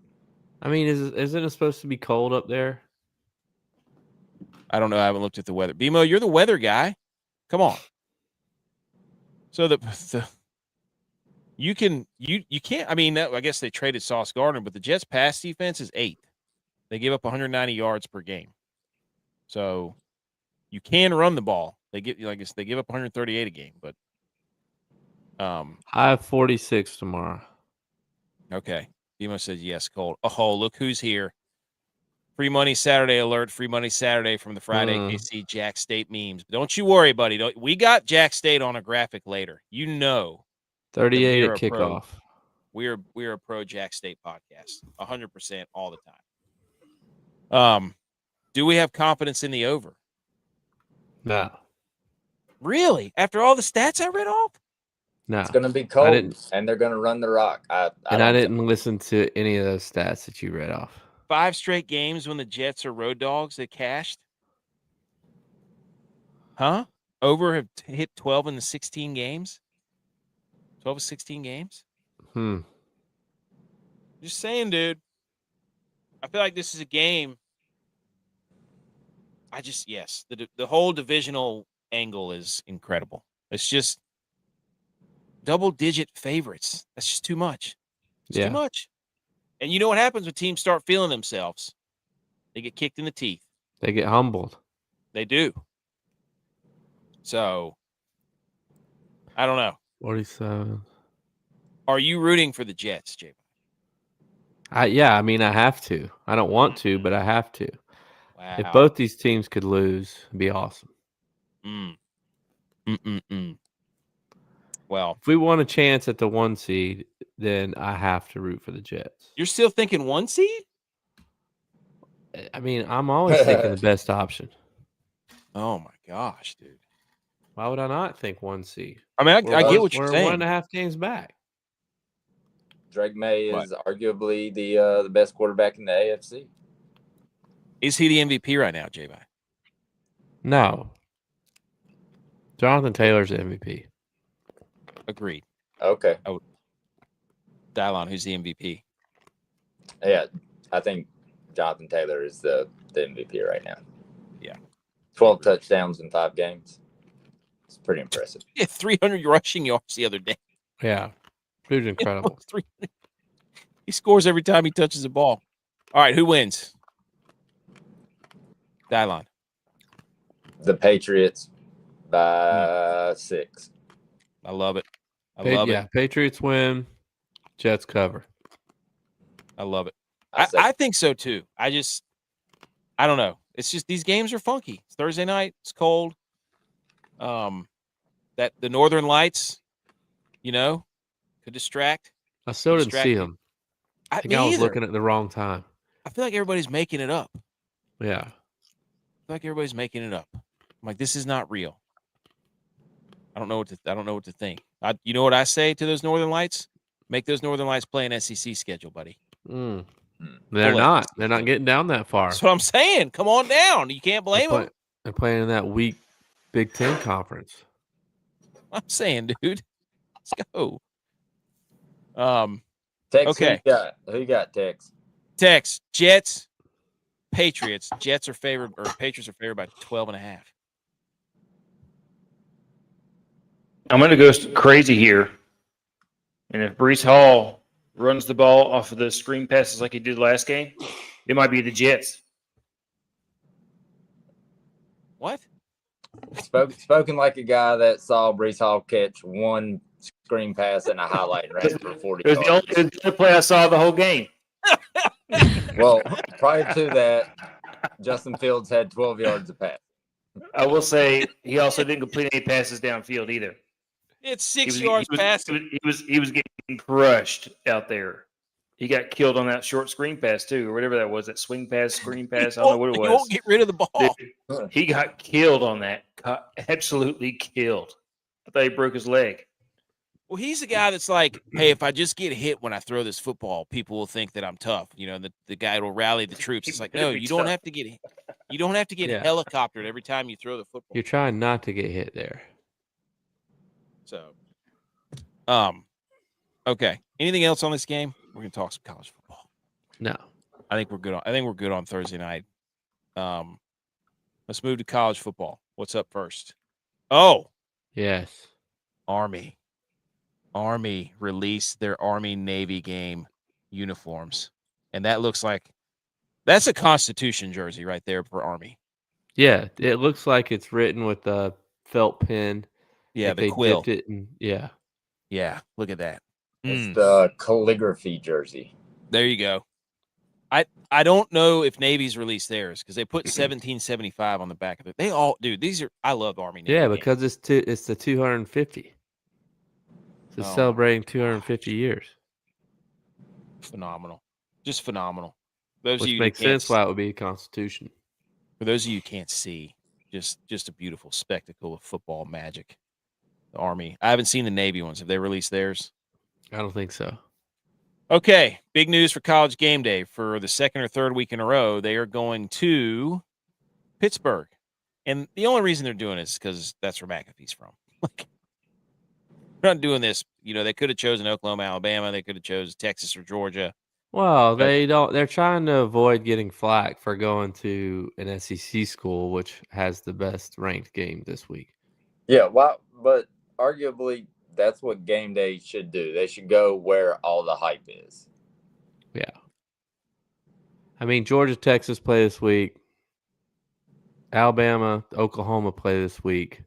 I mean, isn't it supposed to be cold up there? I don't know. I haven't looked at the weather. BMO, you're the weather guy. Come on. So you can't. I mean, I guess they traded Sauce Gardner, but the Jets' pass defense is 8th. They give up 190 yards per game. So you can run the ball. They give up 138 a game, but I have 46 tomorrow. Okay. BMO says yes, cold. Oh, look who's here. Free money Saturday alert. Free money Saturday from the Friday KC Jack State memes. But don't you worry, buddy. We got Jack State on a graphic later. 38 at kickoff. We are a pro Jack State podcast. 100% all the time. Do we have confidence in the over? No. Really? After all the stats I read off? No. It's going to be cold, and they're going to run the rock. I didn't listen to any of those stats that you read off. 5 straight games when the Jets are road dogs that cashed? Huh? Over have hit 12 in the 16 games? 12 of 16 games? Just saying, dude. I feel like this is a game. The whole divisional angle is incredible. It's just double-digit favorites. That's just too much. It's too much. And you know what happens when teams start feeling themselves? They get kicked in the teeth. They get humbled. They do. So, I don't know. 47. Are you rooting for the Jets, Jay? Yeah, I mean, I have to. I don't want to, but I have to. Wow. If both these teams could lose, it'd be awesome. Well, if we want a chance at the 1 seed, then I have to root for the Jets. You're still thinking 1 seed? I mean, I'm always thinking the best option. Oh my gosh, dude! Why would I not think 1 seed? I mean, I get what you're saying. We're 1.5 games back. Drake May is arguably the best quarterback in the AFC. Is he the MVP right now, J-Bye? No. Jonathan Taylor's the MVP. Agreed. Okay. Dylon, who's the MVP? Yeah, I think Jonathan Taylor is the MVP right now. Yeah. 12 touchdowns in 5 games. It's pretty impressive. Yeah, 300 rushing yards the other day. Yeah. Dude's incredible. He scores every time he touches the ball. All right, who wins? Dylon. The Patriots by 6. I love it. Yeah, Patriots win. Jets cover. I love it. I think so too. I don't know. It's just these games are funky. It's Thursday night. It's cold. That the Northern Lights, could distract. I still didn't see them. I think I was looking at the wrong time. I feel like everybody's making it up. Yeah. I feel like everybody's making it up. I'm like, this is not real. I don't know what to think. You know what I say to those Northern Lights? Make those Northern Lights play an SEC schedule, buddy. They're not. They're not getting down that far. That's what I'm saying. Come on down. You can't blame them. They're playing in that weak Big Ten conference. I'm saying, dude. Let's go. Tex, okay. Who you got, Tex? Text, Jets, Patriots. Jets are favored, or Patriots are favored by 12.5. I'm going to go crazy here. And if Breece Hall runs the ball off of the screen passes like he did last game, it might be the Jets. What? Spoken like a guy that saw Breece Hall catch one screen pass and a highlight ran for 40 It was yards. the only play I saw the whole game. Well, prior to that, Justin Fields had 12 yards of pass. I will say he also didn't complete any passes downfield either. It's 6 yards passing. He was getting crushed out there. He got killed on that short screen pass too, or whatever that was. That swing pass, screen pass. I don't know what it was. He won't get rid of the ball. Dude, he got killed on that. Absolutely killed. I thought he broke his leg. Well, he's the guy that's like, hey, if I just get hit when I throw this football, people will think that I'm tough. You know, the guy will rally the troops. It's like, no, you don't have to get hit. You don't have to get helicoptered every time you throw the football. You're trying not to get hit there. So, okay. Anything else on this game? We're gonna talk some college football. No, I think we're good on Thursday night. Let's move to college football. What's up first? Oh, yes. Army released their Army-Navy game uniforms, and that looks like that's a Constitution jersey right there for Army. Yeah, it looks like it's written with a felt pen. Yeah, like the they quill. dipped it in, Yeah, look at that. It's the calligraphy jersey. There you go. I don't know if Navy's released theirs because they put 1775 on the back of it. They all, dude. These are I love Army. Navy games. Because it's the 250. It's celebrating 250 years. Phenomenal, just phenomenal. Those Which of you makes sense why it would be a Constitution. For those of you who can't see, just a beautiful spectacle of football magic. The Army. I haven't seen the Navy ones. Have they released theirs? I don't think so. Okay, big news for College Game Day. For the second or third week in a row, they are going to Pittsburgh. And the only reason they're doing it is because that's where McAfee's from. Like, they're not doing this. You know, they could have chosen Oklahoma, Alabama. They could have chosen Texas or Georgia. Well, they don't. They're trying to avoid getting flack for going to an SEC school, which has the best ranked game this week. Yeah, well, but arguably that's what game day should do. They should go where all the hype is. Yeah. I mean, Georgia, Texas play this week. Alabama, Oklahoma play this week.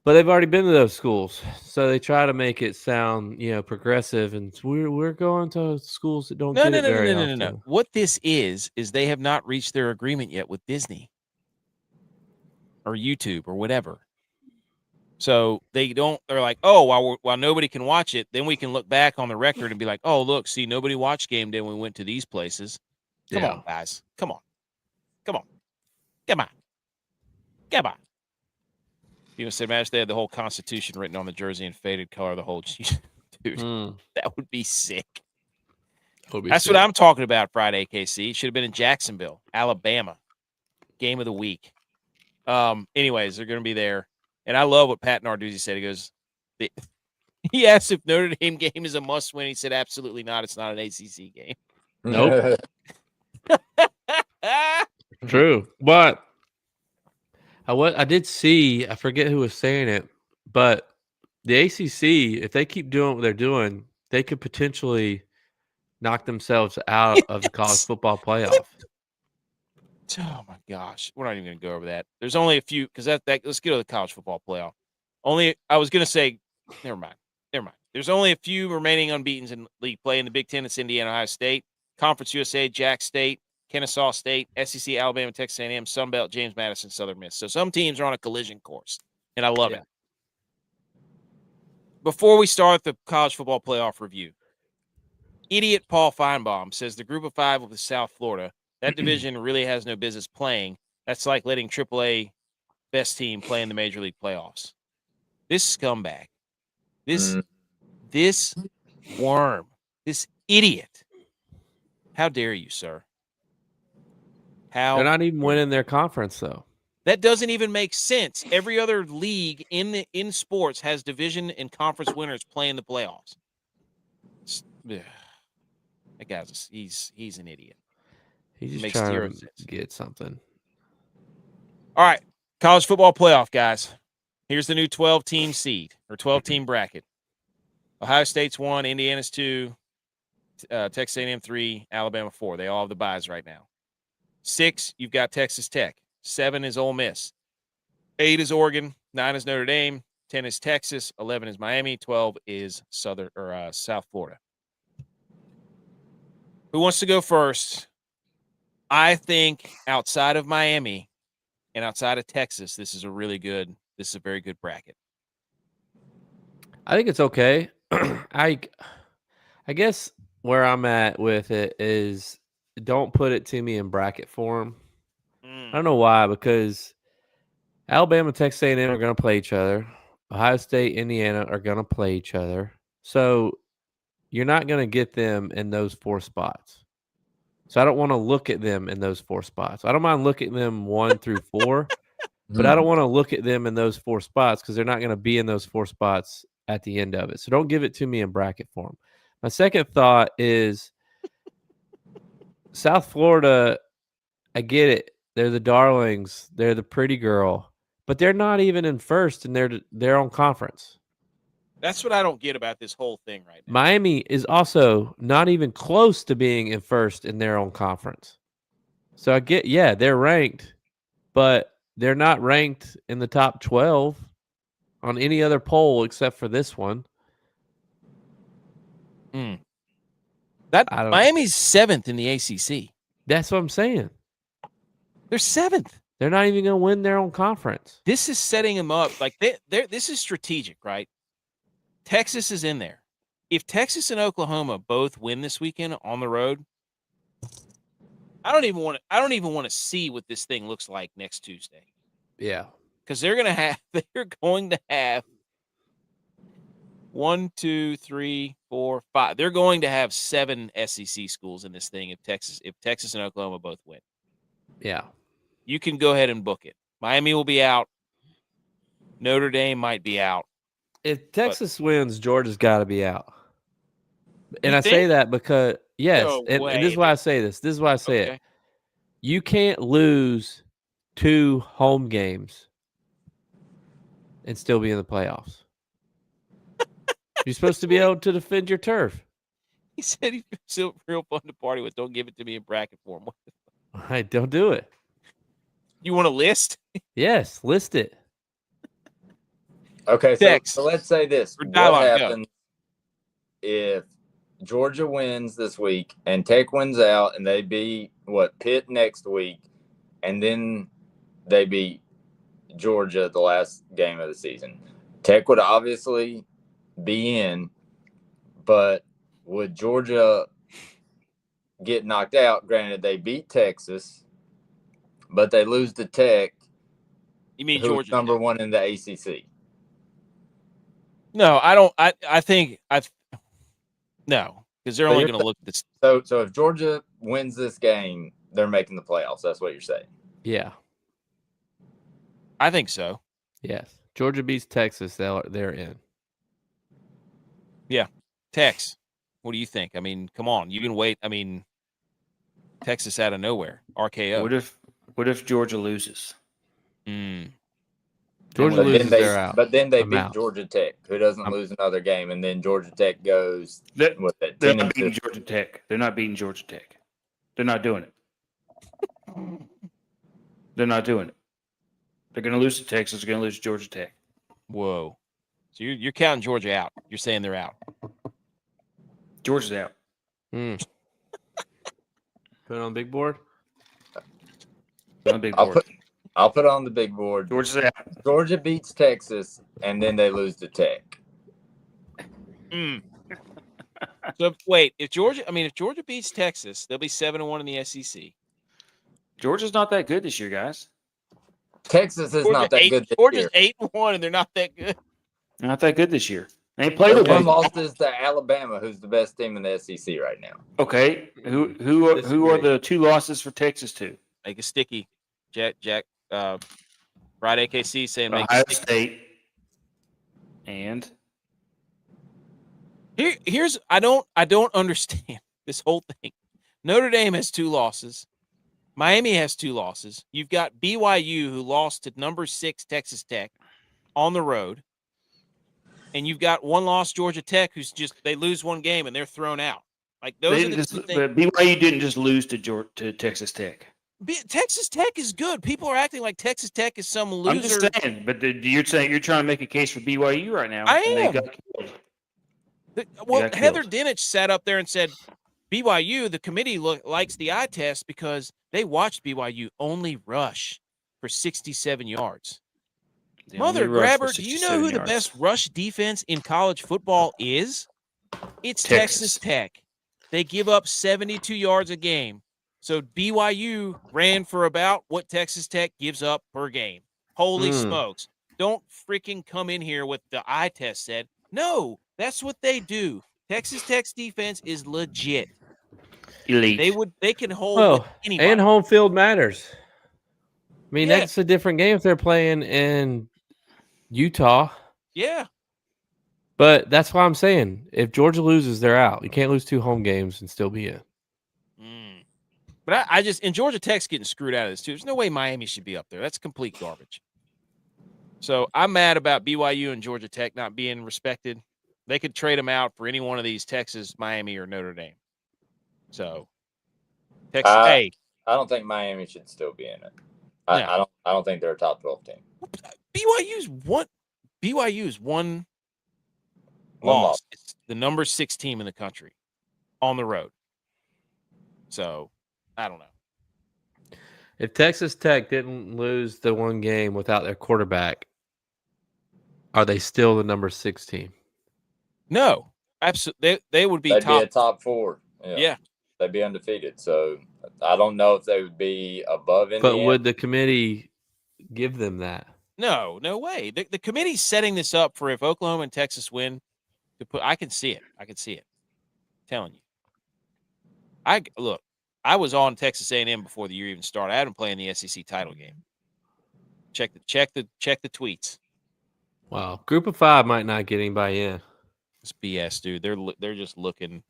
But they've already been to those schools. So they try to make it sound, progressive. And we're going to schools that don't get it very often. No. What this is they have not reached their agreement yet with Disney or YouTube or whatever. So they're like, oh, while nobody can watch it, then we can look back on the record and be like, oh, look, see, nobody watched game day when we went to these places. Come on, guys. Come on. So imagine they had the whole Constitution written on the jersey in faded color, the whole dude. That would be sick. That's what I'm talking about Friday, KC. Should have been in Jacksonville, Alabama. Game of the week. Anyways, they're going to be there. And I love what Pat Narduzzi said. He goes, he asked if Notre Dame game is a must-win. He said, absolutely not. It's not an ACC game. Nope. True. But I did see, I forget who was saying it, but the ACC, if they keep doing what they're doing, they could potentially knock themselves out of the college football playoff. Oh my gosh, we're not even going to go over that. There's only a few because that let's get to the college football playoff. I was going to say, never mind. There's only a few remaining unbeatens in league play in the Big Ten. It's Indiana, Ohio State, Conference USA, Jack State, Kennesaw State, SEC, Alabama, Texas A&M, Sun Belt, James Madison, Southern Miss. So some teams are on a collision course, and I love it. Before we start the college football playoff review, idiot Paul Feinbaum says the group of five with South Florida. That division really has no business playing. That's like letting AAA best team play in the Major League playoffs. This scumbag, this worm, this idiot. How dare you, sir? They're not even winning their conference, though. That doesn't even make sense. Every other league in sports has division and conference winners playing the playoffs. That guy's he's an idiot. He's just Makes trying zero to sense. get something. All right, college football playoff, guys. Here's the new 12-team seed or 12-team bracket. Ohio State's 1, Indiana's 2, Texas A&M 3, Alabama 4. They all have the byes right now. 6, you've got Texas Tech. 7 is Ole Miss. 8 is Oregon. 9 is Notre Dame. 10 is Texas. 11 is Miami. 12 is South Florida. Who wants to go first? I think outside of Miami and outside of Texas, this is a very good bracket. I think it's okay. I guess where I'm at with it is don't put it to me in bracket form. I don't know why, because Alabama, Texas A&M are going to play each other. Ohio State, Indiana are going to play each other. So you're not going to get them in those 4 spots. So I don't want to look at them in those 4 spots. I don't mind looking at them 1 through 4, but I don't want to look at them in those 4 spots because they're not going to be in those 4 spots at the end of it. So don't give it to me in bracket form. My second thought is South Florida, I get it. They're the darlings. They're the pretty girl. But they're not even in first in their own conference. That's what I don't get about this whole thing right now. Miami is also not even close to being in first in their own conference. So I get, yeah, they're ranked, but they're not ranked in the top 12 on any other poll except for this one. Miami's 7th in the ACC. That's what I'm saying. They're 7th. They're not even going to win their own conference. This is setting them up. Like this is strategic, right? Texas is in there. If Texas and Oklahoma both win this weekend on the road, I don't even want to see what this thing looks like next Tuesday. Yeah. Because they're going to have 1, 2, 3, 4, 5. They're going to have 7 SEC schools in this thing if Texas and Oklahoma both win. Yeah. You can go ahead and book it. Miami will be out. Notre Dame might be out. If Texas wins, Georgia's got to be out. And I think? say that because, yes, No and way. this is why I say this. This is why I say it. You can't lose 2 home games and still be in the playoffs. You're supposed to be able to defend your turf. He said he's still real fun to party with. Don't give it to me in bracket form. Right, don't do it. You want a list? Yes, list it. Okay, Text. so let's say this. Or What dialogue, happens if Georgia wins this week and Tech wins out and they beat Pitt next week, and then they beat Georgia the last game of the season? Tech would obviously be in, but would Georgia get knocked out? Granted, they beat Texas, but they lose to Tech. You mean who's Georgia? number 1 in the ACC? No, I don't. I think no, because they're only going to look at this. So if Georgia wins this game, they're making the playoffs. That's what you're saying. Yeah. I think so. Yes. Georgia beats Texas. They're in. Yeah. Tex, what do you think? I mean, come on. You can wait. I mean, Texas out of nowhere. RKO. What if Georgia loses? Georgia loses, they're out. But then they I'm beat out. Georgia Tech, who doesn't lose another game, and then Georgia Tech goes They're 10 not and beating 2. Georgia Tech. They're not beating Georgia Tech. They're not doing it. They're not doing it. They're going to lose to Texas. They're going to lose to Georgia Tech. Whoa. So you're counting Georgia out. You're saying they're out. Georgia's out. Put it on the big board. On the big board. I'll put it on the big board. Georgia's out. Georgia beats Texas, and then they lose to Tech. So wait, if Georgia beats Texas, they'll be 7-1 in the SEC. Georgia's not that good this year, guys. Texas is not that good this Georgia's year. 8-1, and they're not that good. Not that good this year. They played Their okay. one loss is to Alabama, who's the best team in the SEC right now. Okay. Who are the 2 losses for Texas to? Make it sticky. Jack, Rod AKC saying make Ohio it sticky. State. And Here's I don't understand. this whole thing. Notre Dame has 2 losses. Miami has 2 losses. You've got BYU, who lost to number 6 Texas Tech on the road. And you've got 1 loss Georgia Tech, who's just they lose 1 game and they're thrown out. Like those are the two things. But BYU didn't just lose to Texas Tech. Texas Tech is good. People are acting like Texas Tech is some loser. I'm just saying, but you're saying you're trying to make a case for BYU right now. I and am. They got killed. Well, got Heather killed. Dinich sat up there and said, BYU, the committee likes the eye test because they watched BYU only rush for 67 yards. They only Mother rushed for grabber, do you know 67 who the yards. best rush defense in college football is? It's Texas Tech. They give up 72 yards a game. So BYU ran for about what Texas Tech gives up per game. Holy smokes. Don't freaking come in here with the eye test said. No, that's what they do. Texas Tech's defense is legit. Elite. They can hold with anybody. And home field matters. I mean, Yeah. that's a different game if they're playing in Utah. Yeah. But that's why I'm saying if Georgia loses, they're out. You can't lose 2 home games and still be in. But I just, and Georgia Tech's getting screwed out of this too. There's no way Miami should be up there. That's complete garbage. So I'm mad about BYU and Georgia Tech not being respected. They could trade them out for any one of these, Texas, Miami, or Notre Dame. So, Texas, I don't think Miami should still be in it. I don't think they're a top 12 team. BYU's one loss. It's the number 6 team in the country on the road. So, I don't know. If Texas Tech didn't lose the 1 game without their quarterback, are they still the number 6 team? No, absolutely. They would be They'd top. be a top 4. Yeah. They'd be undefeated. So I don't know if they would be above Indiana. But would the committee give them that? No way. The committee's setting this up for if Oklahoma and Texas win. I can see it. I can see it. I'm telling you. I was on Texas A&M before the year even started. I had them playing the SEC title game. Check the tweets. Wow, Group of 5 might not get anybody in. It's BS, dude. They're just looking.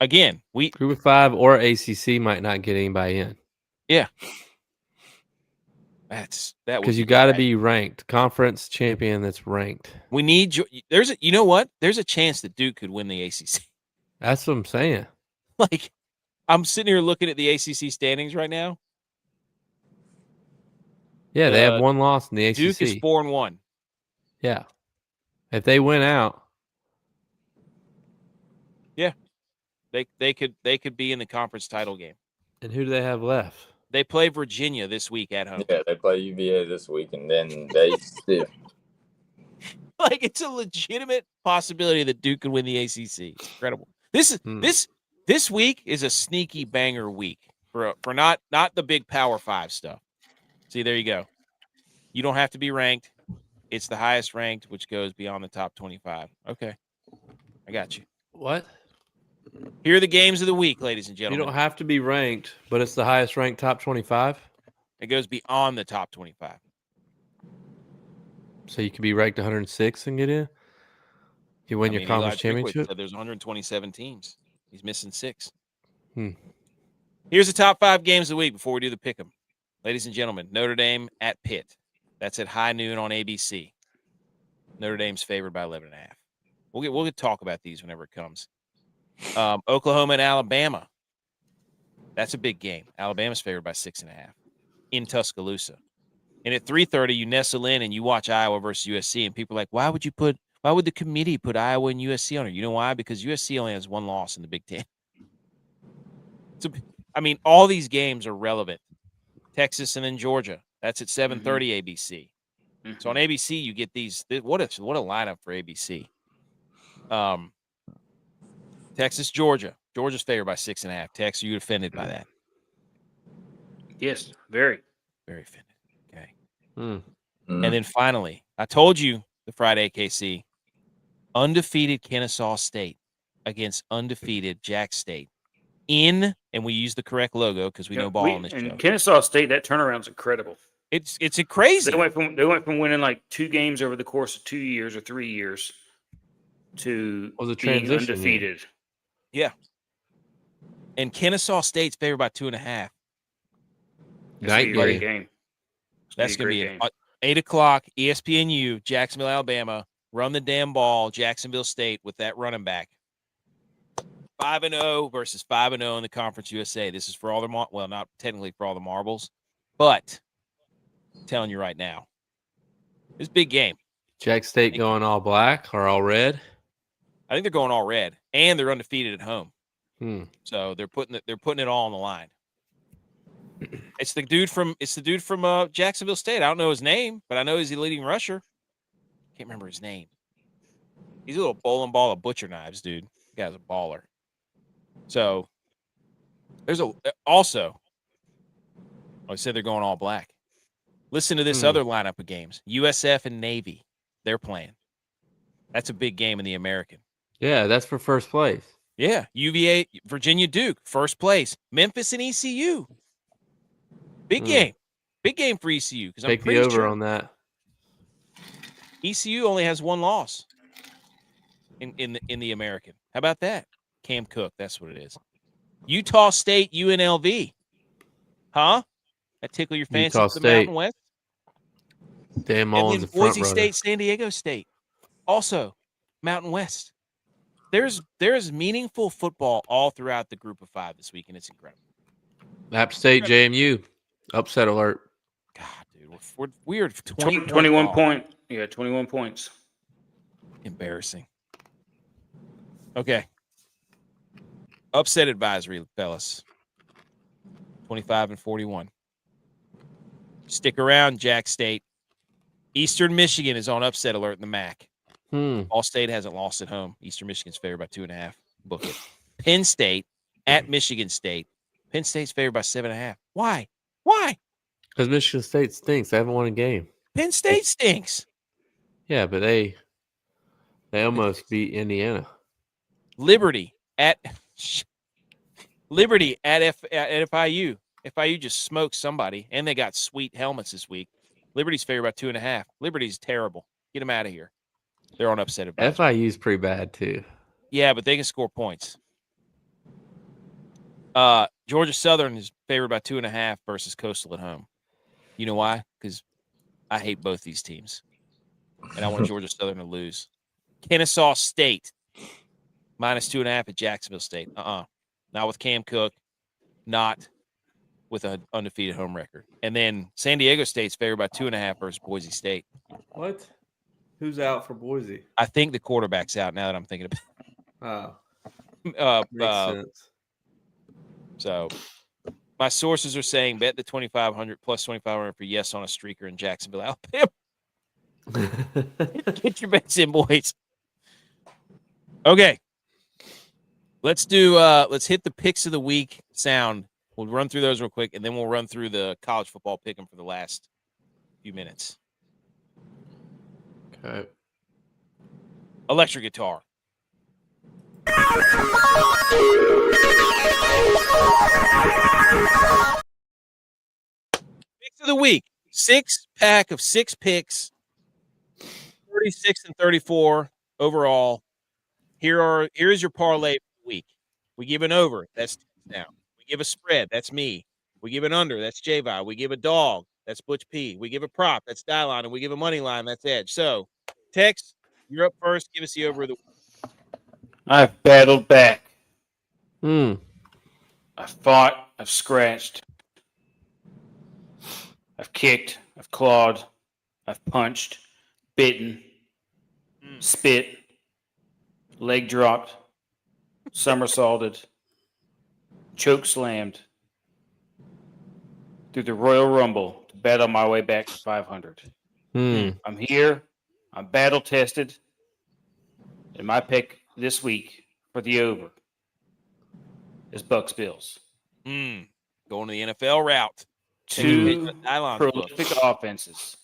Again, Group of 5 or ACC might not get anybody in. Yeah. That because you got to be ranked, conference champion that's ranked. We need you know what? There's a chance that Duke could win the ACC. That's what I'm saying. Like, I'm sitting here looking at the ACC standings right now. Yeah, they have 1 loss in the ACC. Duke is 4-1. Yeah, if they win out, yeah, they could be in the conference title game. And who do they have left? They play Virginia this week at home. Yeah, they play UVA this week, and then they still. Like, it's a legitimate possibility that Duke could win the ACC. It's incredible. This week is a sneaky banger week for not the big Power 5 stuff. See, there you go. You don't have to be ranked. It's the highest ranked, which goes beyond the top 25. Okay, I got you. What? Here are the games of the week, ladies and gentlemen. You don't have to be ranked, but it's the highest ranked top 25. It goes beyond the top 25. So you can be ranked 106 and get in? You win your conference championship? Said there's 127 teams. He's missing 6. Here's the top 5 games of the week before we do the pick 'em. Ladies and gentlemen, Notre Dame at Pitt. That's at high noon on ABC. Notre Dame's favored by 11.5. We'll get talk about these whenever it comes. Oklahoma and Alabama. That's a big game. Alabama's favored by 6.5 in Tuscaloosa. And at 3:30, you nestle in and you watch Iowa versus USC. And people are like, why would the committee put Iowa and USC on it? You know why? Because USC only has 1 loss in the Big Ten. So, I mean, all these games are relevant. Texas and then Georgia. That's at 7:30 ABC. So on ABC, you get these. What a lineup for ABC. Texas, Georgia. Georgia's favored by 6.5. Tex, are you offended by that? Yes, very. Very offended. Okay. Mm-hmm. And then finally, I told you the Friday KC, undefeated Kennesaw State against undefeated Jack State. And we use the correct logo because we know ball on this show. And Kennesaw State, that turnaround's incredible. It's a crazy. They went from winning like 2 games over the course of 2 years or 3 years to being undefeated. Yeah. And Kennesaw State's favored by 2.5. Night Great game. game. That's going to be game. 8 o'clock, ESPNU, Jacksonville, Alabama. Run the damn ball, Jacksonville State with that running back. 5-0 versus 5-0 in the Conference USA. This is for all the not technically for all the marbles, but I'm telling you right now, it's a big game. Jack State going all black or all red? I think they're going all red, and they're undefeated at home. So they're putting it all on the line. It's the dude from Jacksonville State. I don't know his name, but I know he's the leading rusher. Can't remember his name. He's a little bowling ball of butcher knives, dude. The guy's a baller. So there's also. I said they're going all black. Listen to this other lineup of games. USF and Navy. They're playing. That's a big game in the American. yeah, that's for first place. Yeah. UVA, Virginia Duke, first place. Memphis and ECU. Big game. Big game for ECU. Because I'm Take the pretty over sure on that. ECU only has one loss in the American. How about that? Cam Cook. That's what it is. Utah State, UNLV. Huh? That tickle your fancy Utah for the State. Mountain West? Dan And Mullen's then the front Boise runner. State, San Diego State. Also, Mountain West. There's meaningful football all throughout the group of 5 this week, and it's incredible. App State, JMU. Upset alert. God, dude, we're weird. 21 points. Embarrassing. Okay. Upset advisory, fellas. 25-41. Stick around, Jack State. Eastern Michigan is on upset alert in the MAC. All State hasn't lost at home. Eastern Michigan's favored by 2.5. Book it. Penn State at Michigan State. Penn State's favored by 7.5. Why? Because Michigan State stinks. They haven't won a game. Penn State stinks. Yeah, but they almost beat Indiana. Liberty at FIU. FIU just smoked somebody, and they got sweet helmets this week. Liberty's favored by 2.5. Liberty's terrible. Get them out of here. They're on upset advisory. FIU's pretty bad too. Yeah, but they can score points. Georgia Southern is favored by 2.5 versus Coastal at home. You know why? Because I hate both these teams, and I want Georgia Southern to lose. Kennesaw State minus 2.5 at Jacksonville State. Not with Cam Cook, not with an undefeated home record. And then San Diego State's favored by 2.5 versus Boise State. What? Who's out for Boise? I think the quarterback's out now that I'm thinking about it. Makes sense. So my sources are saying bet the 2,500 plus 2,500 for yes on a streaker in Jacksonville, Alabama. Get your bets in, boys. Okay. Let's hit the picks of the week sound. We'll run through those real quick, and then we'll run through the college football pick 'em for the last few minutes. Okay. Electric guitar. Picks of the week. 6-pack of 6 picks. 36 and 34 overall. Here is your parlay for the week. We give an over. That's down. We give a spread. That's me. We give an under. That's J-Vi. We give a dog. That's Butch P. We give a prop. That's Dyline. And we give a money line. That's Edge. So, Tex, you're up first. Give us the over of the week. I've battled back. Hmm. I've fought. I've scratched. I've kicked. I've clawed. I've punched. Bitten. Spit. Leg dropped. Somersaulted. Choke slammed. Through the Royal Rumble to battle my way back to 500. I'm here. I'm battle tested. And my pick this week for the over is Bucks Bills. Going to the NFL route. Two prolific offenses.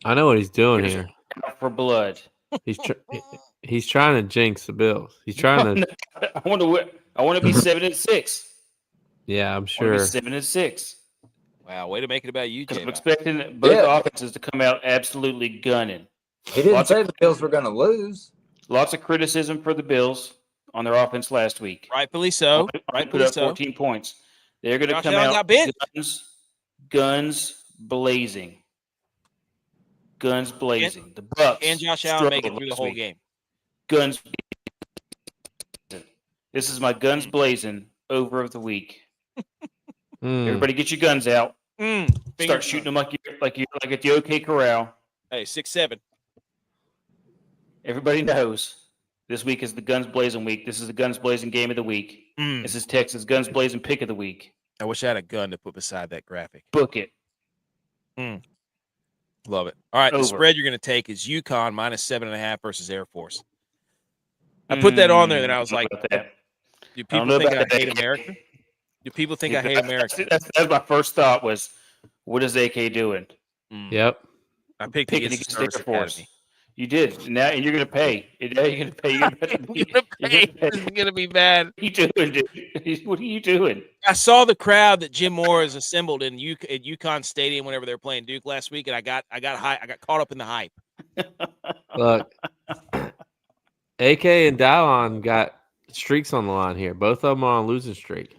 I know what he's doing Here's here. Out for blood. He's trying to jinx the Bills. He's trying to. I want to win. I want to be 7-6. Yeah, I'm I want sure. to be 7-6. Wow, way to make it about you, Because Jay. I'm expecting both offenses to come out absolutely gunning. He didn't say the Bills were going to lose. Lots of criticism for the Bills. on their offense last week. Rightfully so. Put Rightfully up so. 14 points. They're going to Josh come Allen out got benched. guns blazing. Guns blazing. The Bucks And Josh Allen make it struggled through the last whole week. game. Guns. This is my guns blazing over of the week. Everybody, get your guns out. Start shooting them like at the OK Corral. Hey, 6-7. Everybody knows this week is the guns blazing week. This is the guns blazing game of the week. This is Texas guns blazing pick of the week. I wish I had a gun to put beside that graphic. Book it. Love it. All right, Over. the spread you're going to take is UConn -7.5 versus Air Force. I put that on there, and I was like, do people think I hate America? Do people think I hate America? That's my first thought was, what is AK doing? Yep. I picked Picking against the against Service Air Force. Academy. You did. Now you're going to pay. Now you're going to pay. You're You're gonna pay. This is gonna be bad. What are you doing, dude? What are you doing? I saw the crowd that Jim Moore has assembled at UConn Stadium whenever they were playing Duke last week, and I got caught up in the hype. Look, AK and Dallon got streaks on the line here. Both of them are on losing streak.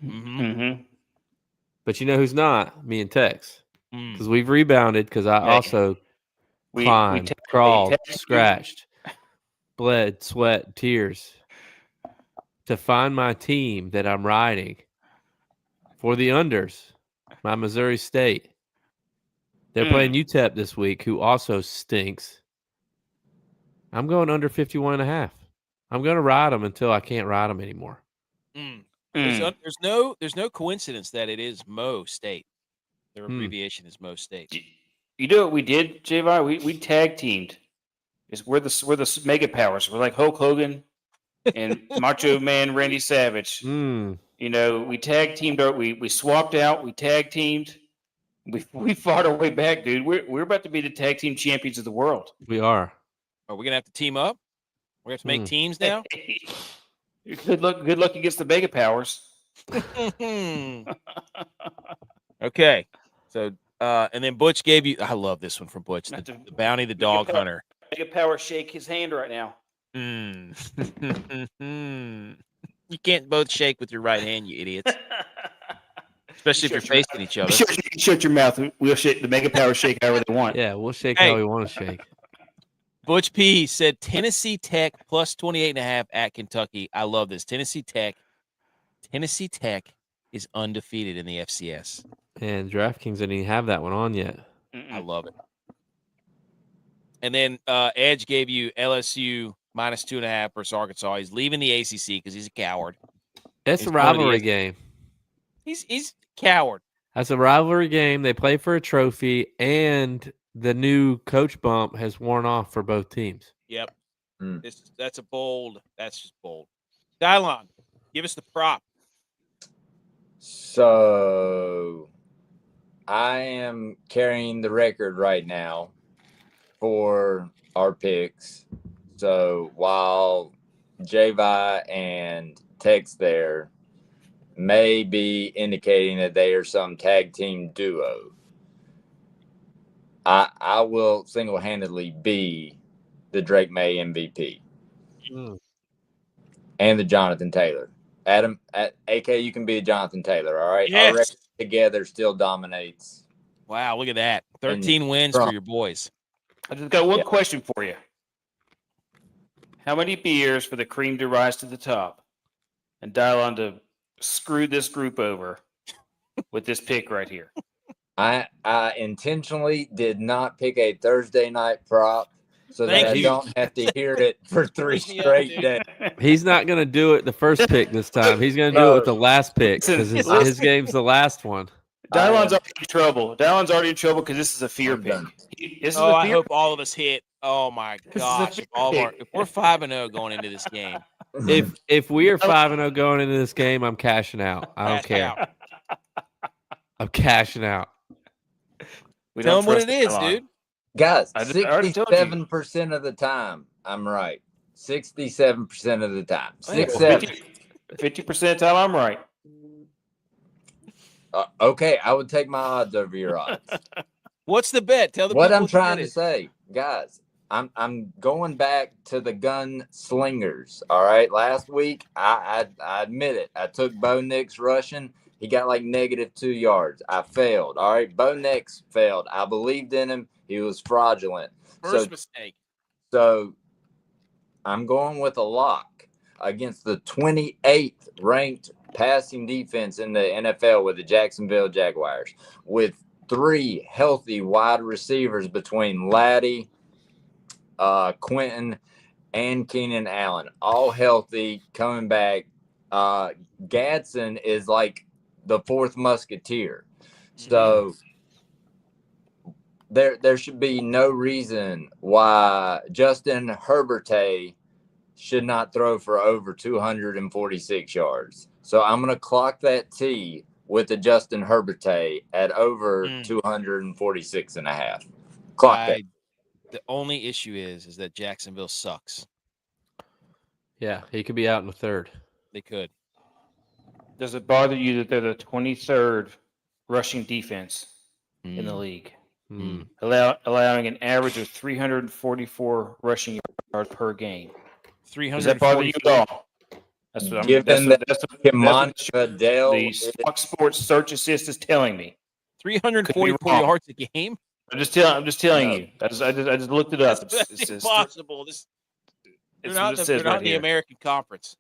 But you know who's not? Me and Tex. Because we've rebounded, because I also climbed, crawled, scratched, bled, sweat, tears to find my team that I'm riding for the unders, my Missouri State. They're playing UTEP this week, who also stinks. I'm going under 51.5. I'm going to ride them until I can't ride them anymore. There's no coincidence that it is Mo State. Their abbreviation is Mo State. You know what we did, JV? We tag teamed. We're the mega powers. We're like Hulk Hogan and Macho Man Randy Savage. You know, we tag teamed. We swapped out. We tag teamed. We fought our way back, dude. We're about to be the tag team champions of the world. We are. Are we gonna have to team up? We have to make teams now. Good luck against the mega powers. Okay, so and then Butch gave you. I love this one from Butch. The Bounty, the Dog Hunter. Mega power shake his hand right now. You can't both shake with your right hand, you idiots. Especially if you're facing each other. Shut your mouth. We'll shake the mega power shake however they want. Yeah, we'll shake how we want to shake. Butch P said Tennessee Tech plus 28.5 at Kentucky. I love this. Tennessee Tech is undefeated in the FCS. And DraftKings didn't even have that one on yet. I love it. And then Edge gave you LSU -2.5 versus Arkansas. He's leaving the ACC because he's a coward. It's a rivalry game. He's a coward. That's a rivalry game. They play for a trophy, and the new coach bump has worn off for both teams. Yep. That's just bold. Dylon, give us the prop. So I am carrying the record right now for our picks. So while Javi and Tex there may be indicating that they are some tag team duo, I will single-handedly be the Drake May MVP and the Jonathan Taylor. Adam, AK, you can be a Jonathan Taylor, all right? Yes. Our record together still dominates. Wow, look at that. 13 wins for your boys. I just got one question for you. How many beers for the cream to rise to the top and dial on to screw this group over with this pick right here? I intentionally did not pick a Thursday night prop so that I don't have to hear it for 3 straight days. He's not going to do it the first pick this time. He's going to do it with the last pick because his game's the last one. Dylon's already in trouble. Dylon's already in trouble because this is a fear pick. I hope all of us hit. Oh my gosh! If we're 5-0 going into this game, if we are 5-0 going into this game, I'm cashing out. I don't care. I'm cashing out. Tell them what it is, dude. Guys, 67% of the time, I'm right. 67% of the time. 50% of the time, I'm right. Okay, I would take my odds over your odds. What's the bet? Tell the what people I'm trying to say, guys. I'm going back to the gunslingers. All right. Last week, I admit it. I took Bo Nix rushing. He got like -2 yards. I failed. All right. Bo Nix failed. I believed in him. He was fraudulent. First mistake. So I'm going with a lock against the 28th ranked passing defense in the NFL with the Jacksonville Jaguars, with 3 healthy wide receivers between Laddie, Quentin, and Keenan Allen, all healthy, coming back. Gadsden is like the 4th musketeer. So there should be no reason why Justin Herbert should not throw for over 246 yards. So I'm going to clock that T with the Justin Herbert at over 246 and a half. Clock that. The only issue is that Jacksonville sucks. Yeah, he could be out in the 3rd. They could. Does it bother you that they're the 23rd rushing defense in the league, allowing an average of 344 rushing yards per game? 344. Does that bother you at all? That's what the Fox Sports search assist is telling me. 344 yards a game. I'm just telling you. I just looked it up. It's impossible. They're not in the American Conference.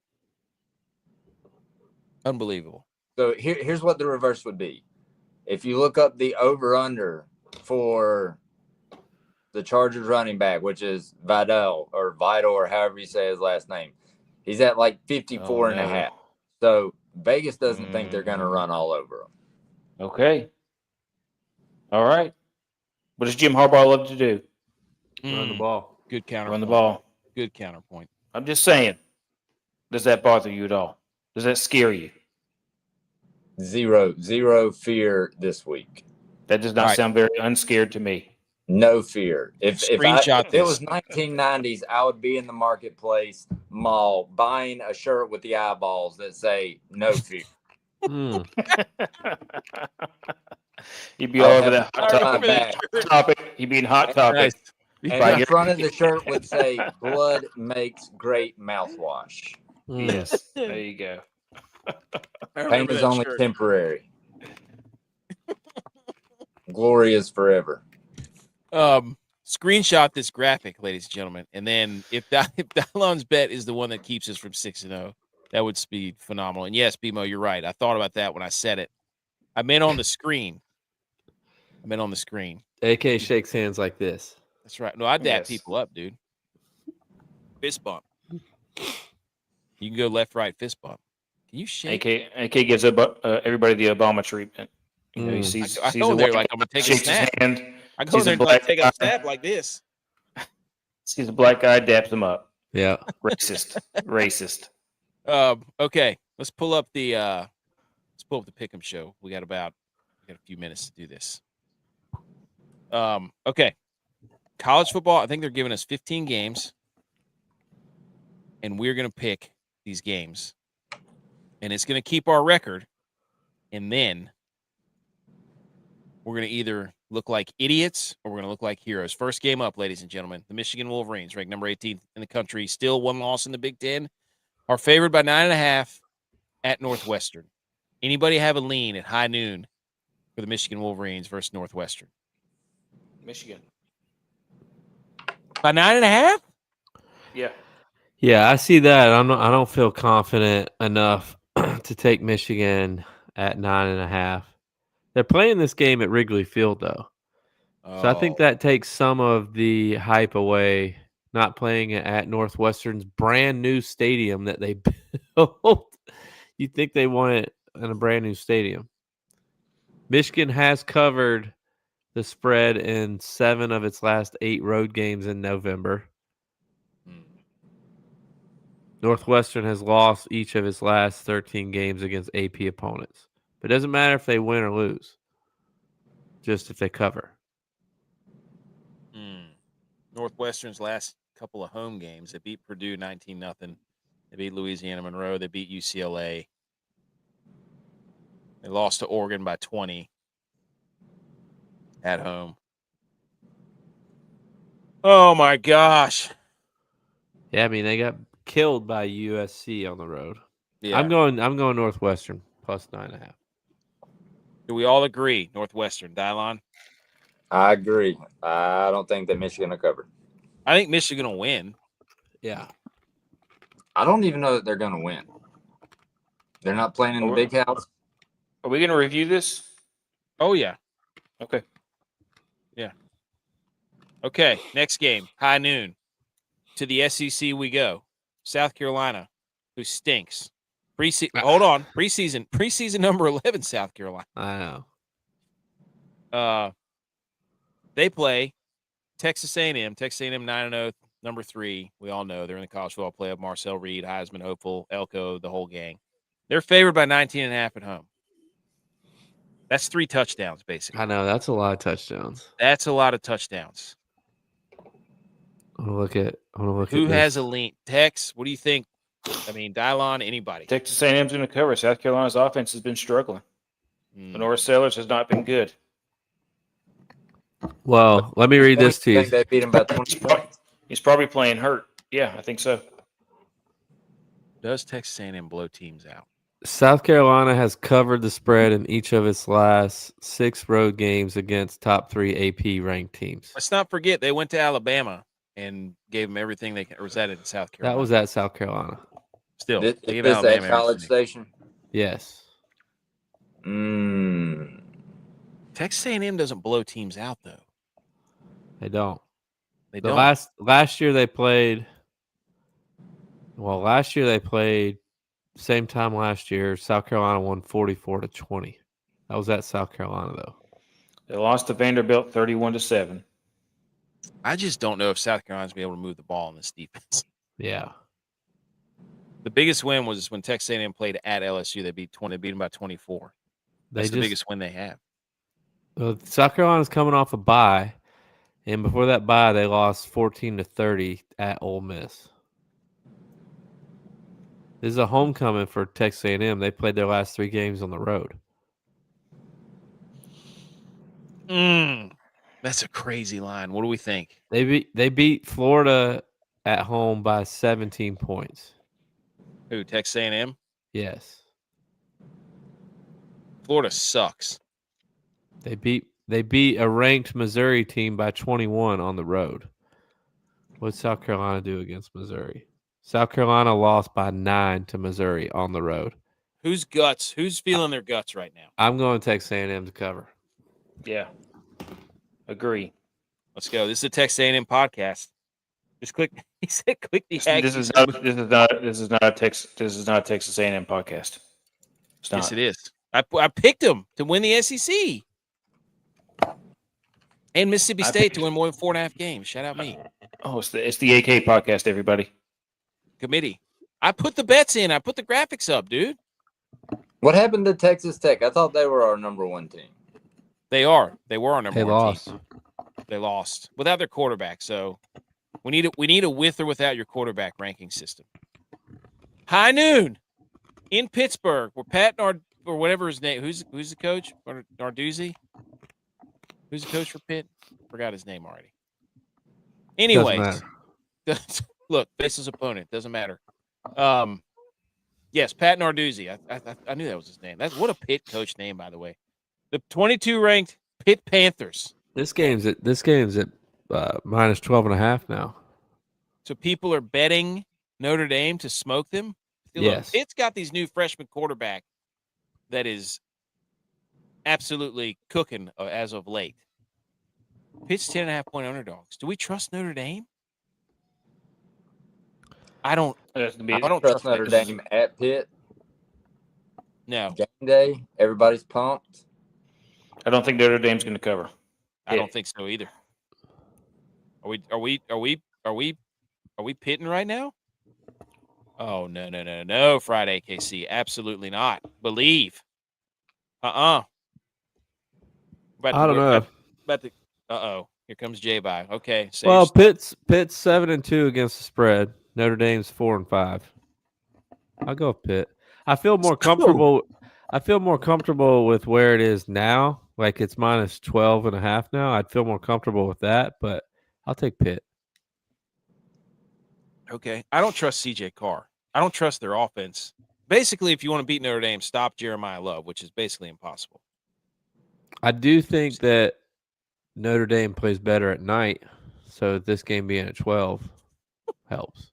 Unbelievable. So here's what the reverse would be. If you look up the over-under for the Chargers running back, which is Vidal or however you say his last name, he's at like 54 and a half. So Vegas doesn't think they're going to run all over him. Okay. All right. What does Jim Harbaugh love to do? Run the ball. Good counterpoint. Run the ball. Good counterpoint. I'm just saying. Does that bother you at all? Does that scare you? Zero fear this week. That does not sound very unscared to me. No fear. If it was 1990s, I would be in the marketplace mall buying a shirt with the eyeballs that say "No fear." You'd be all over that hot topic. You'd be in hot topic. And in front of the shirt would say "Blood makes great mouthwash." Yes, there you go. Pain is only temporary. Glory is forever. Screenshot this graphic, ladies and gentlemen, and then if Dallon's bet is the one that keeps us from 6-0, that would be phenomenal. And yes, BMO, you're right. I thought about that when I said it. I meant on the screen. AK shakes hands like this. That's right. No, I dap people up, dude. Fist bump. You can go left, right, fist bump. Can you shake? AK gives everybody the Obama treatment. You know, he sees I go there like I'm gonna take a snap. I go there and like take a snap like this. Sees a black guy, daps him up. Yeah. Racist. Okay. Let's pull up the Pick'em show. We got a few minutes to do this. Okay. College football, I think they're giving us 15 games. And we're gonna pick these games. And it's gonna keep our record. And then we're going to either look like idiots or we're going to look like heroes. First game up, ladies and gentlemen. The Michigan Wolverines, ranked number 18th in the country, still 1 loss in the Big Ten, are favored by 9.5 at Northwestern. Anybody have a lean at high noon for the Michigan Wolverines versus Northwestern? Michigan. By 9.5? Yeah. Yeah, I see that. I don't feel confident enough to take Michigan at 9.5. They're playing this game at Wrigley Field, though. So I think that takes some of the hype away, not playing it at Northwestern's brand new stadium that they built. You'd think they want it in a brand new stadium. Michigan has covered the spread in 7 of its last 8 road games in November. Northwestern has lost each of its last 13 games against AP opponents. But it doesn't matter if they win or lose, just if they cover. Northwestern's last couple of home games, they beat Purdue 19-0. They beat Louisiana Monroe. They beat UCLA. They lost to Oregon by 20 at home. Oh my gosh. Yeah, I mean they got killed by USC on the road. Yeah. I'm going Northwestern plus 9.5. Do we all agree? Northwestern, Dylon? I agree. I don't think that Michigan will cover. I think Michigan will win. Yeah. I don't even know that they're going to win. They're not playing in the big house. Are we going to review this? Oh, yeah. Okay. Yeah. Okay, next game, high noon. To the SEC we go. South Carolina, who stinks. Hold on. Preseason number 11, South Carolina. I know. They play Texas A&M. Texas A&M 9-0, number 3. We all know they're in the college football playoff. Marcel Reed, Heisman hopeful, Elko, the whole gang. They're favored by 19.5 at home. That's 3 touchdowns, basically. I know. That's a lot of touchdowns. That's a lot of touchdowns. I want to look at Who this. has a lean? Tex, what do you think? I mean, Dylon, anybody? Texas A&M's going to cover. South Carolina's offense has been struggling. Lenore Sellers has not been good. Well, let me read this to I you. think they beat him by 20 points. He's probably playing hurt. Yeah, I think so. Does Texas A&M blow teams out? South Carolina has covered the spread in each of its last 6 road games against top 3 AP ranked teams. Let's not forget they went to Alabama and gave them everything they can. Or was that in South Carolina? That was at South Carolina. Still, Is they gave this Alabama at College everything. Station? Yes. Texas A&M doesn't blow teams out though. They don't. They The don't. last year they played. Well, last year they played. Same time last year, South Carolina won 44-20. That was at South Carolina though. They lost to Vanderbilt 31-7. I just don't know if South Carolina's be able to move the ball in this defense. Yeah. The biggest win was when Texas A&M played at LSU. They beat them by 24. That's the biggest win they have. South Carolina's coming off a bye, and before that bye, they lost 14-30 at Ole Miss. This is a homecoming for Texas A&M. They played their last 3 games on the road. That's a crazy line. What do we think? They beat Florida at home by 17 points. Who, Texas A&M? Yes. Florida sucks. They beat a ranked Missouri team by 21 on the road. What did South Carolina do against Missouri? South Carolina lost by 9 to Missouri on the road. Who's feeling their guts right now? I'm going Texas A&M to cover. Yeah. Agree. Let's go. This is a Texas A&M podcast. Just click. He said, "Click the." This is not a Texas A&M podcast. It's not. Yes, it is. I picked them to win the SEC and Mississippi State to win more than 4.5 games. Shout out me. Oh, it's the AK podcast, everybody. Committee. I put the bets in. I put the graphics up, dude. What happened to Texas Tech? I thought they were our number 1 team. They are. They were our number 1 lost. team. They lost without their quarterback. So we need a with or without your quarterback ranking system. High noon in Pittsburgh, where Pat or whatever his name. Who's the coach? Narduzzi. Who's the coach for Pitt? Forgot his name already. Anyways, look, face his opponent. Doesn't matter. Yes, Pat Narduzzi. I knew that was his name. That's what a Pitt coach name, by the way. The 22 ranked Pitt Panthers. This game's at minus 12.5 now. So people are betting Notre Dame to smoke them. Yes. Pitt's got these new freshman quarterback that is absolutely cooking as of late. Pitt's 10.5-point underdogs. Do we trust Notre Dame? I don't trust Notre Dame at Pitt. No. Game day, everybody's pumped. I don't think Notre Dame's going to cover. I don't think so either. Are we pitting right now? Oh, no, Friday, KC. Absolutely not. Believe. I don't know. Here comes J-Bye. Okay. Well, Pitt's 7-2 against the spread. Notre Dame's 4-5. I'll go with Pitt. I feel more comfortable with where it is now. Like it's minus 12.5 now. I'd feel more comfortable with that, but I'll take Pitt. Okay. I don't trust CJ Carr. I don't trust their offense. Basically, if you want to beat Notre Dame, stop Jeremiah Love, which is basically impossible. I do think that Notre Dame plays better at night, so this game being at 12 helps.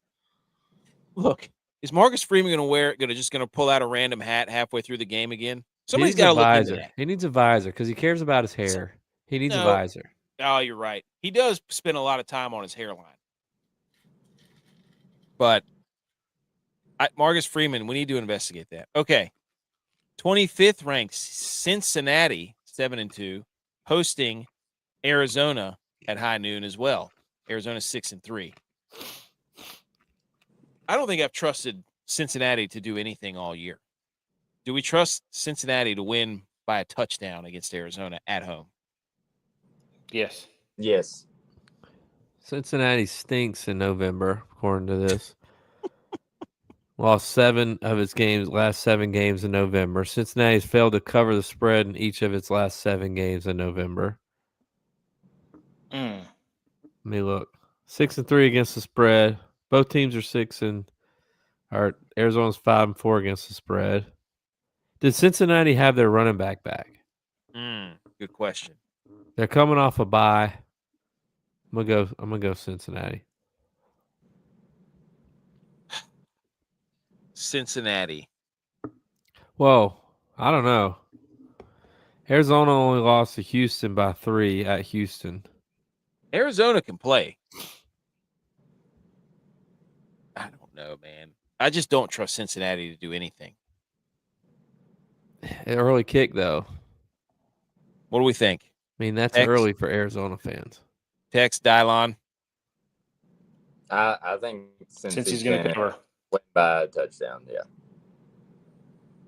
Look, is Marcus Freeman going to pull out a random hat halfway through the game again? Somebody's He needs got a to look into visor. that. He needs a visor because he cares about his hair. He needs a visor. Oh, you're right. He does spend a lot of time on his hairline. But Marcus Freeman, we need to investigate that. Okay. 25th ranked Cincinnati, 7-2, hosting Arizona at high noon as well. Arizona 6-3. I don't think I've trusted Cincinnati to do anything all year. Do we trust Cincinnati to win by a touchdown against Arizona at home? Yes. Yes. Cincinnati stinks in November, according to this. Lost 7 of its last 7 games in November. Cincinnati's failed to cover the spread in each of its last 7 games in November. Let me look. 6-3 against the spread. Both teams are 6 and Arizona's 5-4 against the spread. Did Cincinnati have their running back back? Good question. They're coming off a bye. I'm gonna go Cincinnati. Cincinnati. Whoa, I don't know. Arizona only lost to Houston by 3 at Houston. Arizona can play. I don't know, man. I just don't trust Cincinnati to do anything. Early kick, though. What do we think? I mean, that's early for Arizona fans. Tex, Dylon. I think Cincy's going to cover. Win by a touchdown, yeah.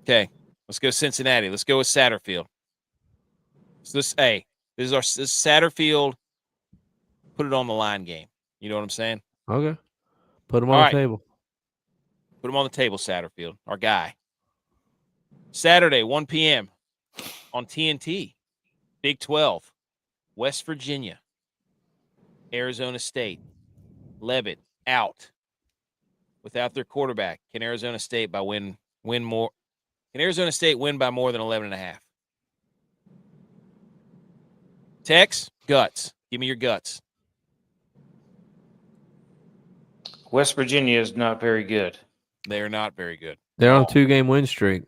Okay, let's go Cincinnati. Let's go with Satterfield. So this is Satterfield. Put it on the line game. You know what I'm saying? Okay. Put him on the table. Put him on the table, Satterfield, our guy. Saturday, 1 p.m. on TNT. Big 12. West Virginia. Arizona State. Levitt out. Without their quarterback, can Arizona State win more? Can Arizona State win by more than 11.5? Tex, guts. Give me your guts. West Virginia is not very good. They are not very good. They're on a 2-game win streak.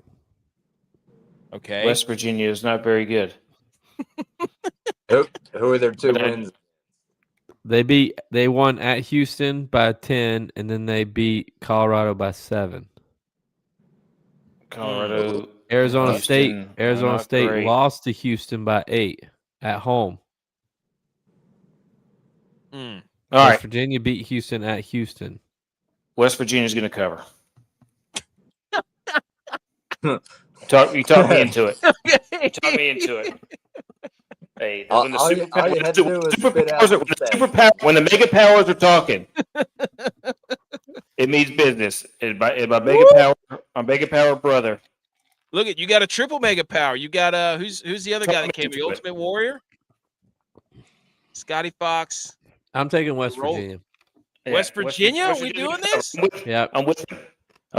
Okay. West Virginia is not very good. Who are their 2 wins? They won at Houston by 10, and then they beat Colorado by 7. Arizona State lost to Houston by 8 at home. West Virginia beat Houston at Houston. West Virginia's going to cover. You talk me into it. Talk me into it. Hey, when the mega powers are talking, it means business. And my mega power brother. Look at you got a triple mega power. You got who's the other guy that came? The Ultimate Warrior, Scotty Fox. I'm taking West Virginia. Yeah, West Virginia? We doing this? Yeah, I'm with him.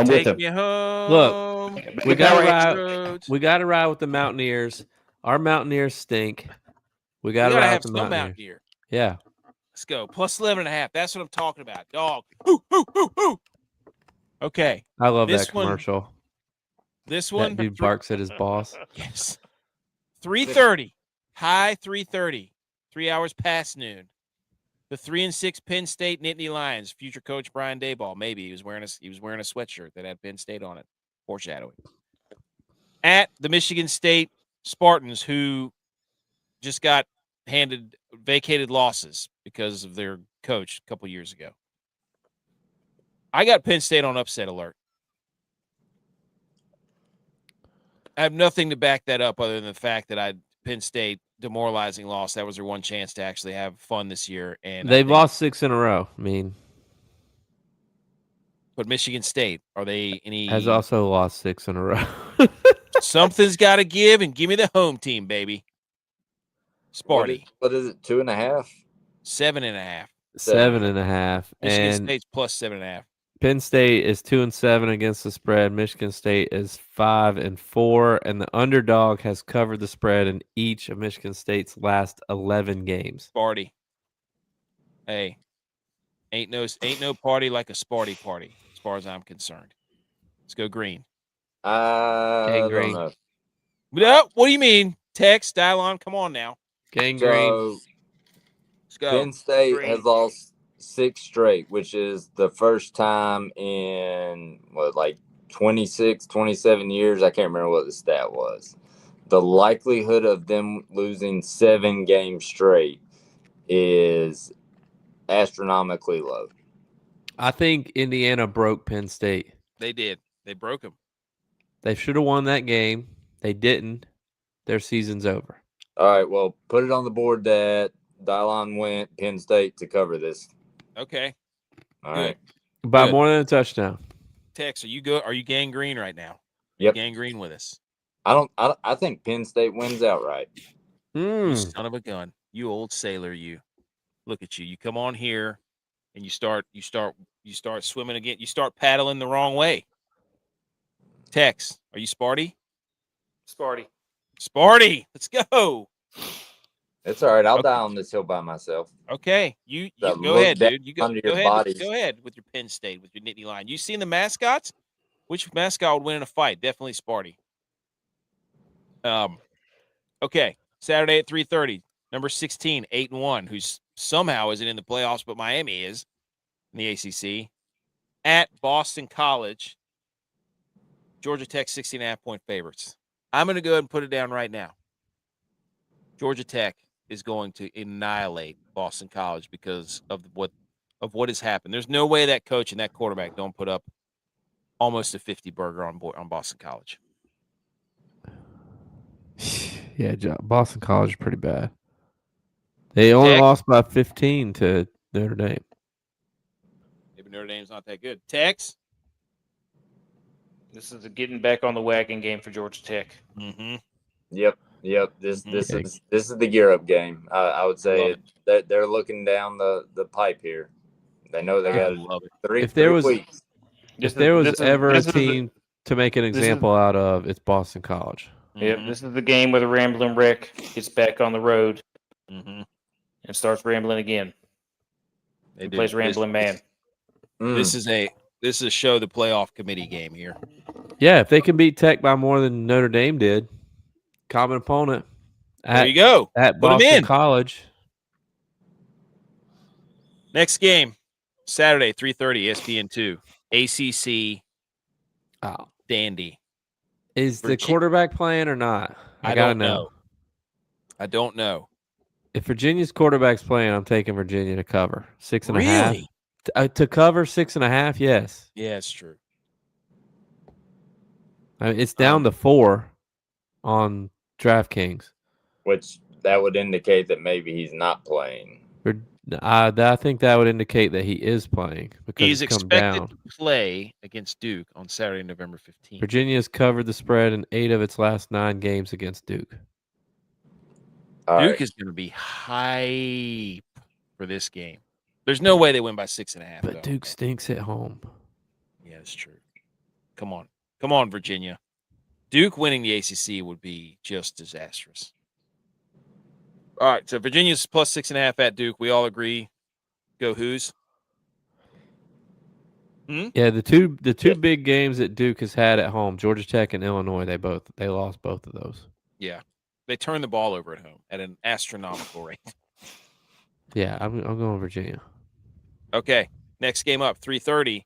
Take me home. Look, we got to ride with the Mountaineers. Our Mountaineers stink. We got to ride with the Mountaineers. Yeah. Let's go. Plus 11.5. That's what I'm talking about. Dog. Okay. I love that commercial. This one. That dude barks at his boss. Yes. 3:30. High 3:30. 3 hours past noon. The 3-6 Penn State Nittany Lions. Future coach Brian Daboll. Maybe he was wearing a sweatshirt that had Penn State on it. Foreshadowing. At the Michigan State Spartans, who just got vacated losses because of their coach a couple years ago. I got Penn State on upset alert. I have nothing to back that up other than the fact that Penn State demoralizing loss. That was their one chance to actually have fun this year, and they've lost 6 in a row. I mean, but Michigan State, are they any? Has also lost 6 in a row. Something's got to give, and give me the home team, baby. Sparty. What is it? 2.5? 7.5. 7.5. Michigan And State's plus 7.5. Penn State is 2-7 against the spread. Michigan State is 5-4, and the underdog has covered the spread in each of Michigan State's last 11 games. Sparty. Hey, ain't no party like a Sparty party, as far as I'm concerned. Let's go green. I green. don't know. No, what do you mean? Text, dial on. Come on now. Gang So green. Let's go. Penn State Green. has lost 6 straight, which is the first time in like 26, 27 years. I can't remember what the stat was. The likelihood of them losing 7 games straight is astronomically low. I think Indiana broke Penn State. They did. They broke them. They should have won that game. They didn't. Their season's over. All right, well, put it on the board that Dylon went Penn State to cover this. Okay. All right. By Good. more than a touchdown. Tex, are you good? Are you gang green right now? Yep. Gang green with us. I think Penn State wins outright. You son of a gun. You old sailor, you. Look at you. You come on here and you start swimming again. You start paddling the wrong way. Tex, are you Sparty? Sparty. Sparty, let's go. It's all right. I'll Okay. die on this hill by myself. Okay. You So go look ahead, down dude. You go onto your ahead. bodies. Go ahead with your Penn State, with your Nittany Lion. You seen the mascots? Which mascot would win in a fight? Definitely Sparty. Okay. Saturday at 3:30. Number 16, 8-1, who's somehow isn't in the playoffs, but Miami is in the ACC. At Boston College. Georgia Tech 16.5-point favorites. I'm going to go ahead and put it down right now. Georgia Tech is going to annihilate Boston College because of what has happened. There's no way that coach and that quarterback don't put up almost a 50 burger on Boston College. Yeah, Boston College is pretty bad. They only lost by 15 to Notre Dame. Maybe Notre Dame's not that good. Tex? This is a getting back on the wagon game for Georgia Tech. Mm-hmm. Yep. This is the gear up game. I would say that they're looking down the pipe here. They know they got 3 weeks. If there was ever a team to make an example out of, it's Boston College. Yep, this is the game where the rambling wreck gets back on the road and starts rambling again. He plays rambling man. This is a show the playoff committee game here. Yeah, if they can beat Tech by more than Notre Dame did, common opponent. There you go. At Put 'em Boston in. College. Next game, Saturday, 3:30, ESPN2. ACC Dandy. Is the quarterback playing or not? I gotta know. I don't know. If Virginia's quarterback's playing, I'm taking Virginia to cover 6.5. Really? To cover 6.5, yes. Yeah, it's true. I mean, it's down to 4 on DraftKings. Which that would indicate that maybe he's not playing. I think that would indicate that he is playing because he's expected to play against Duke on Saturday, November 15th. Virginia has covered the spread in 8 of its last 9 games against Duke. Duke is going to be hype for this game. There's no way they win by 6.5. But Duke stinks at home. Yeah, that's true. Come on, Virginia. Duke winning the ACC would be just disastrous. All right, so Virginia's plus 6.5 at Duke. We all agree. Go Who's? Yeah, the two big games that Duke has had at home, Georgia Tech and Illinois, they lost both of those. Yeah, they turned the ball over at home at an astronomical rate. Yeah, I'm going Virginia. Okay, next game up, 3:30.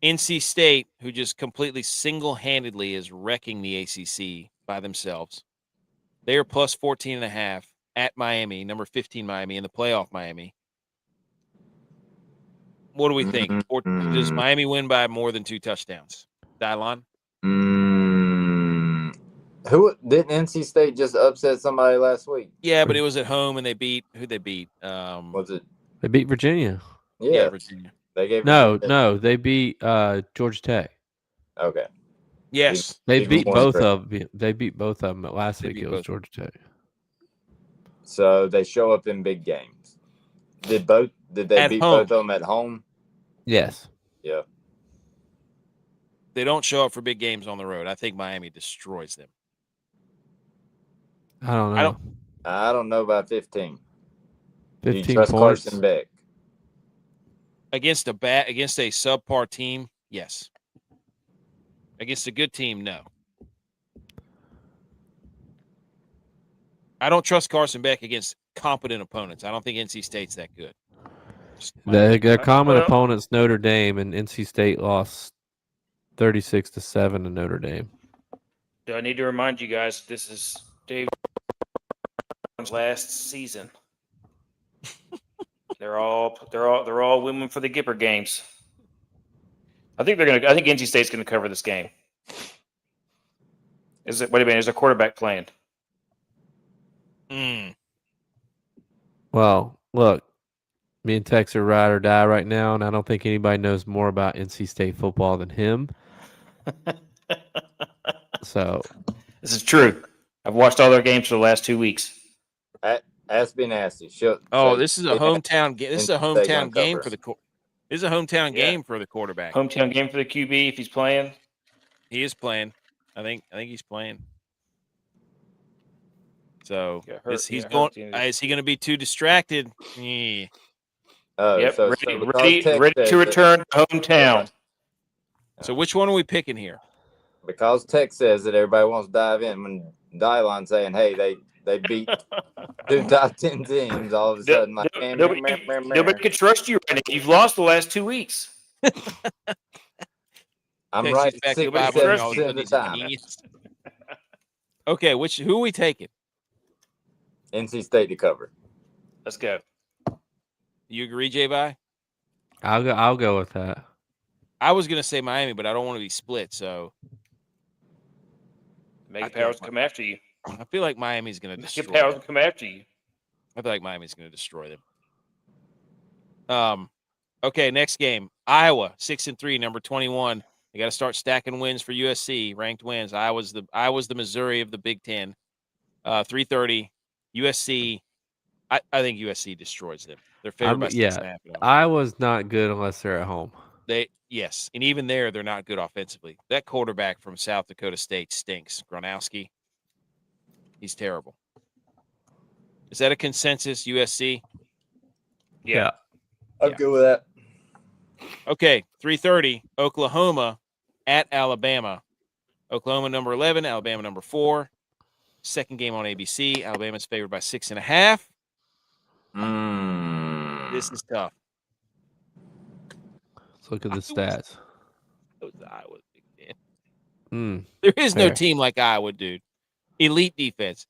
NC State, who just completely single-handedly is wrecking the ACC by themselves. They are plus 14.5 at Miami, number 15 Miami, in the playoff Miami. What do we think? Or does Miami win by more than 2 touchdowns? Dylon? Who didn't NC State just upset somebody last week? Yeah, but it was at home and they beat who'd they beat? Was it? They beat Virginia. Yeah, Virginia. They gave no, they beat Georgia Tech. Okay. Yes, they beat both of them. They beat both of them. Last week it was Georgia Tech. So they show up in big games. Did they At beat home. both of them at home? Yes. Yeah. They don't show up for big games on the road. I think Miami destroys them. I don't know. I don't know about 15. 15 Do you trust points. Carson Beck? Against a subpar team, yes. Against a good team, no. I don't trust Carson Beck against competent opponents. I don't think NC State's that good. Their common opponents, Notre Dame, and NC State lost 36-7 to Notre Dame. Do I need to remind you guys this is Dave's last season? They're all women for the Gipper games. I think NC State's gonna cover this game. Wait a minute, is a quarterback playing? Well, look, me and Tex are ride or die right now, and I don't think anybody knows more about NC State football than him. So this is true. I've watched all their games for the last 2 weeks. Ask be nasty. This is a hometown game. This is a hometown game for the. This is a hometown game for the quarterback. Hometown game for the QB if he's playing. He is playing. I think he's playing. So he's going. Is he going to be too distracted? Yeah. Ready to return to hometown. So which one are we picking here? Because Tech says that everybody wants to dive in when Dylon saying, "Hey, they beat 2 top 10 teams." All of a sudden, nobody can trust you right now. You've lost the last 2 weeks. I'm right 67% of the time. Okay, who are we taking? NC State to cover. Let's go. You agree, J-Bye? I'll go with that. I was going to say Miami, but I don't want to be split, so. Mega Powers come after you. I feel like Miami's going to destroy them. Mega Powers come after you. I feel like Miami's going to destroy them. Okay, next game. Iowa, 6-3, number 21. They got to start stacking wins for USC, ranked wins. Iowa's the Missouri of the Big Ten. 3:30. USC. I think USC destroys them. They're favored by 6.5. Iowa's not good unless they're at home. Yes, and even there, they're not good offensively. That quarterback from South Dakota State stinks. Gronowski. He's terrible. Is that a consensus, USC? Yeah. I'm good with that. Okay, 3:30, Oklahoma at Alabama. Oklahoma number 11, Alabama number 4. Second game on ABC. Alabama's favored by 6.5. This is tough. Let's look at the stats. Iowa Big Ten. There is no team like Iowa, dude. Elite defense,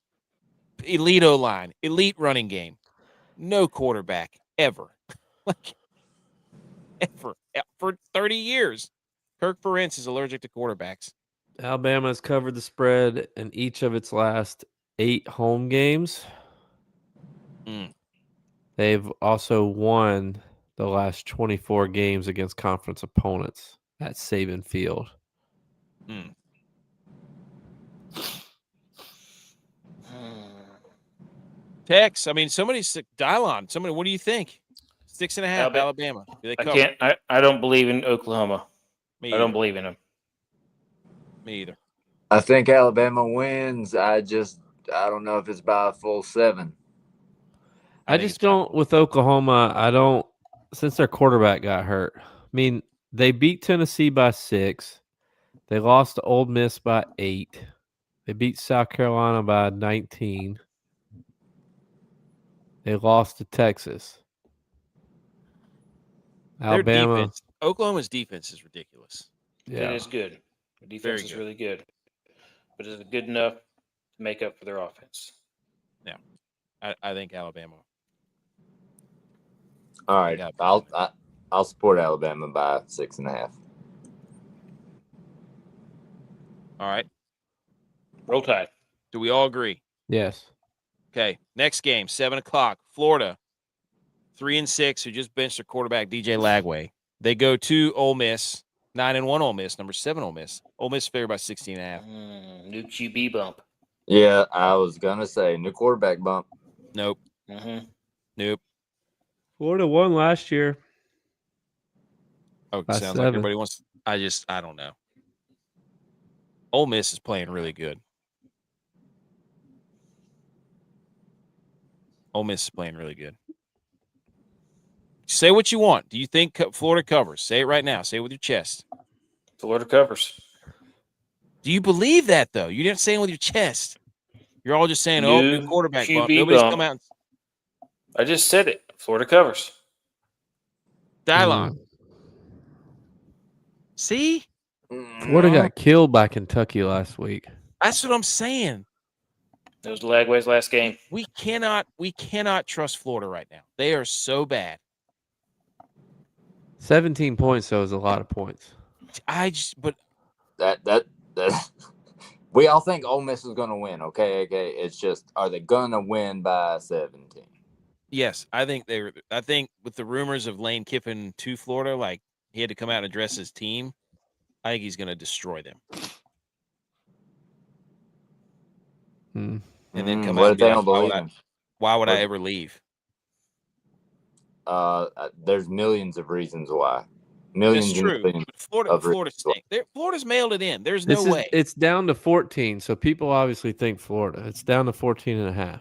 elite O-line, elite running game. No quarterback ever. Ever. For 30 years. Kirk Ferentz is allergic to quarterbacks. Alabama has covered the spread in each of its last 8 home games. They've also won the last 24 games against conference opponents at Saban Field. Tex, I mean, Dylon, what do you think? 6.5, Alabama. Do they cover? I don't believe in Oklahoma. I don't believe in them. Me either. I think Alabama wins. I don't know if it's by a full 7. I just don't with Oklahoma. Since their quarterback got hurt. I mean, they beat Tennessee by 6. They lost to Ole Miss by 8. They beat South Carolina by 19. They lost to Texas. Alabama. Oklahoma's defense is ridiculous. Yeah. It is good. The defense is really good. But is it good enough to make up for their offense? No. I think Alabama. All right. I'll support Alabama by 6.5. All right. Roll Tide. Do we all agree? Yes. Okay. Next game, 7:00. Florida, 3-6, who just benched their quarterback DJ Lagway. They go to Ole Miss, 9-1 Ole Miss, number 7 Ole Miss. Ole Miss favored by 16.5. New QB bump. Yeah, I was gonna say new quarterback bump. Nope. Nope. Florida won last year. Oh, By sounds like 7. everybody wants. I don't know. Ole Miss is playing really good. Ole Miss is playing really good. Say what you want. Do you think Florida covers? Say it right now. Say it with your chest. Florida covers. Do you believe that, though? You didn't say it with your chest. You're all just saying, new quarterback bump. QB Nobody's bump. come out. I just said it. Florida covers. Dylon. See? Florida got killed by Kentucky last week. That's what I'm saying. That was Lagway's last game. We cannot trust Florida right now. They are so bad. 17 points, though, is a lot of points. But that we all think Ole Miss is going to win. Okay. It's just, are they going to win by 17? yes, I think with the rumors of Lane Kiffin to Florida, like he had to come out and address his team, I think he's going to destroy them. And then come out and be like, why would I ever leave? There's millions of reasons why. Millions. That's true. Florida stinks. Florida's mailed it in. There's no way. It's down to 14, so people obviously think Florida. It's down to 14.5.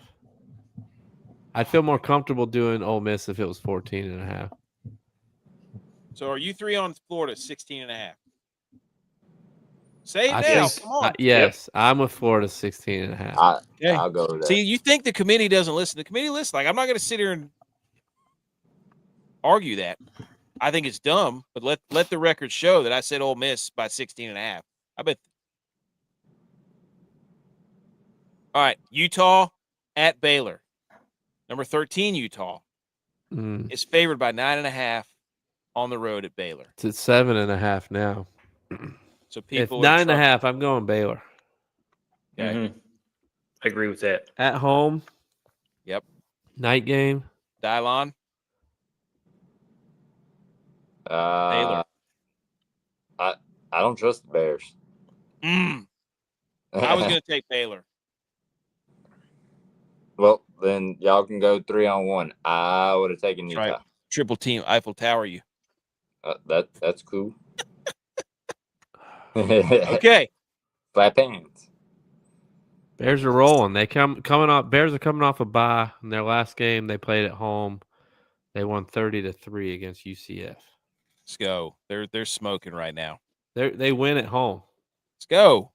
I'd feel more comfortable doing Ole Miss if it was 14.5. So are you 3 on Florida 16.5? Say it now. Come on. Yes, I'm with Florida 16.5. I'll go with that. See, you think the committee doesn't listen. The committee listens. Like, I'm not going to sit here and argue that. I think it's dumb, but let the record show that I said Ole Miss by 16.5. I bet. All right, Utah at Baylor. Number 13, Utah is favored by 9.5 on the road at Baylor. It's at 7.5 now. So people, 9.5, I'm going Baylor. Okay. Mm-hmm. I agree with that. At home. Yep. Night game. Dylon. Baylor. I don't trust the Bears. I was going to take Baylor. Well, then y'all can go 3-on-1. I would have taken Utah. Right. Triple team Eiffel Tower you. That's cool. Okay. Flat hands. Bears are rolling. Bears are coming off a bye. In their last game, they played at home. They won 30-3 against UCF. Let's go. They're smoking right now. They win at home. Let's go.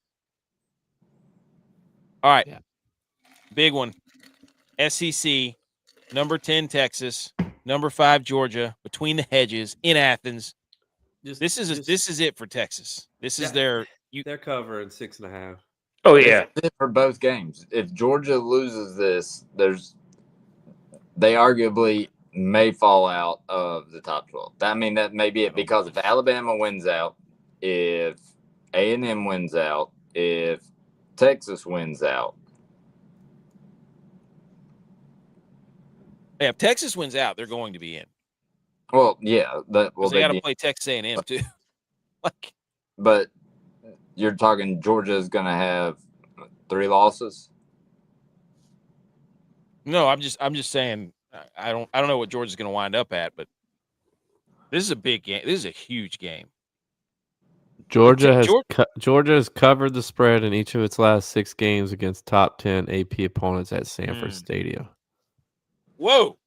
All right. Yeah. Big one. SEC, number 10 Texas, number 5 Georgia, between the hedges in Athens. This is it for Texas. This is they're covering 6.5. Oh yeah, this is it for both games. If Georgia loses this, they arguably may fall out of the top 12. That may be it, because if Alabama wins out, if A&M wins out, if Texas wins out. Yeah, if Texas wins out, they're going to be in. Well, yeah. They got to play Texas A&M too. But you're talking Georgia is going to have 3 losses? No, I'm just saying I don't know what Georgia's going to wind up at, but this is a big game. This is a huge game. Georgia has covered the spread in each of its last 6 games against top 10 AP opponents at Sanford Stadium. Whoa.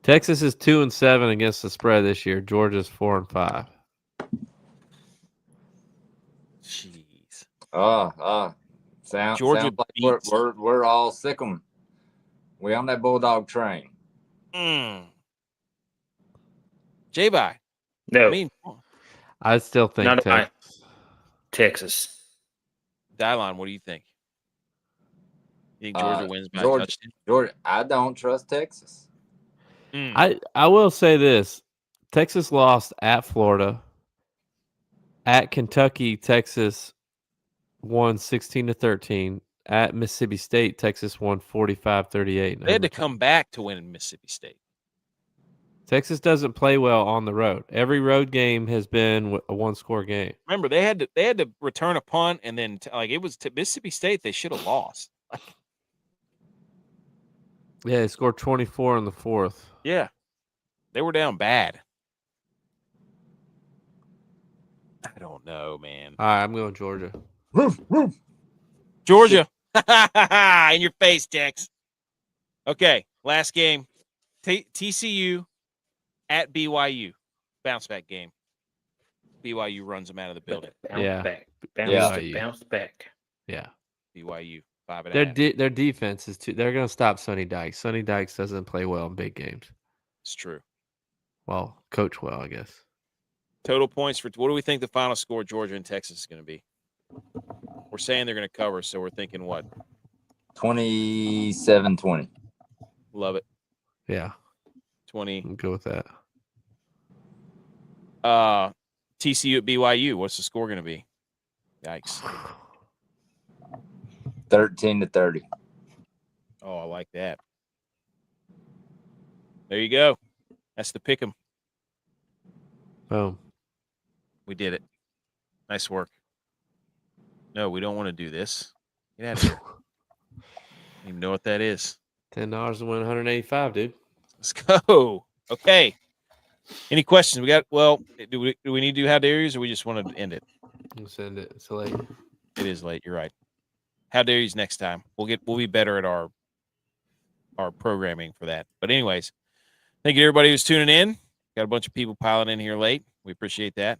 Texas is 2-7 against the spread this year. Georgia's 4-5. Jeez. Sounds Georgia like we're all sick 'em. We on that Bulldog train. J-Bye. No. I still think Texas. Dylon, what do you think? You think Georgia wins by a touchdown? Georgia, I don't trust Texas. I will say this. Texas lost at Florida. At Kentucky, Texas won 16-13. At Mississippi State, Texas won 45-38. They had to come back to win in Mississippi State. Texas doesn't play well on the road. Every road game has been a 1-score game. Remember, they had to return a punt, and then it was to Mississippi State. They should have lost. Yeah, they scored 24 in the fourth. Yeah. They were down bad. I don't know, man. All right, I'm going Georgia. Georgia. In your face, Tex. Okay, last game. TCU at BYU. Bounce back game. BYU runs them out of the building. Yeah. Bounce back. Yeah. BYU 5.5. Their defense is too. They're going to stop Sonny Dykes. Sonny Dykes doesn't play well in big games. It's true. Well, coach well, I guess. Total points for what do we think the final score Georgia and Texas is going to be? We're saying they're going to cover, so we're thinking what? 27-20. Love it. Yeah. 20. I'll go with that. TCU at BYU. What's the score going to be? Yikes. 13-30. Oh, I like that. There you go. That's the pick 'em. Boom. We did it. Nice work. No, we don't want to do this. Get out of here. I don't even know what that is. $10 to win 185, dude. Let's go. Okay. Any questions? We got. Well, do we need to do how dare yous, or we just want to end it? We'll send it. It's late. It is late. You're right. How dare yous next time? We'll be better at our programming for that. But anyways, thank you to everybody who's tuning in. Got a bunch of people piling in here late. We appreciate that.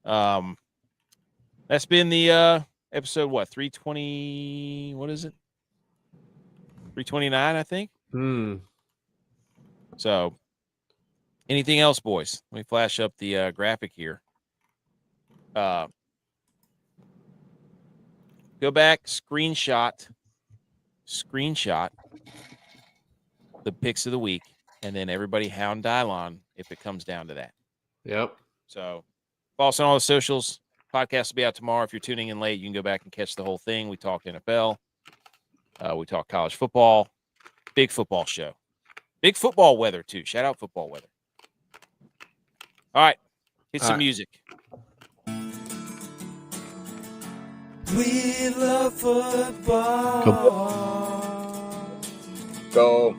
That's been the episode. What 320? What is it? 329, I think. So, anything else, boys? Let me flash up the graphic here. Go back, screenshot the picks of the week, and then everybody hound Dylon if it comes down to that. Yep. So, follow us on all the socials. Podcast will be out tomorrow. If you're tuning in late, you can go back and catch the whole thing. We talked NFL. We talked college football. Big football show. Big football weather, too. Shout out football weather. All right. Hit some music. We love football. Go.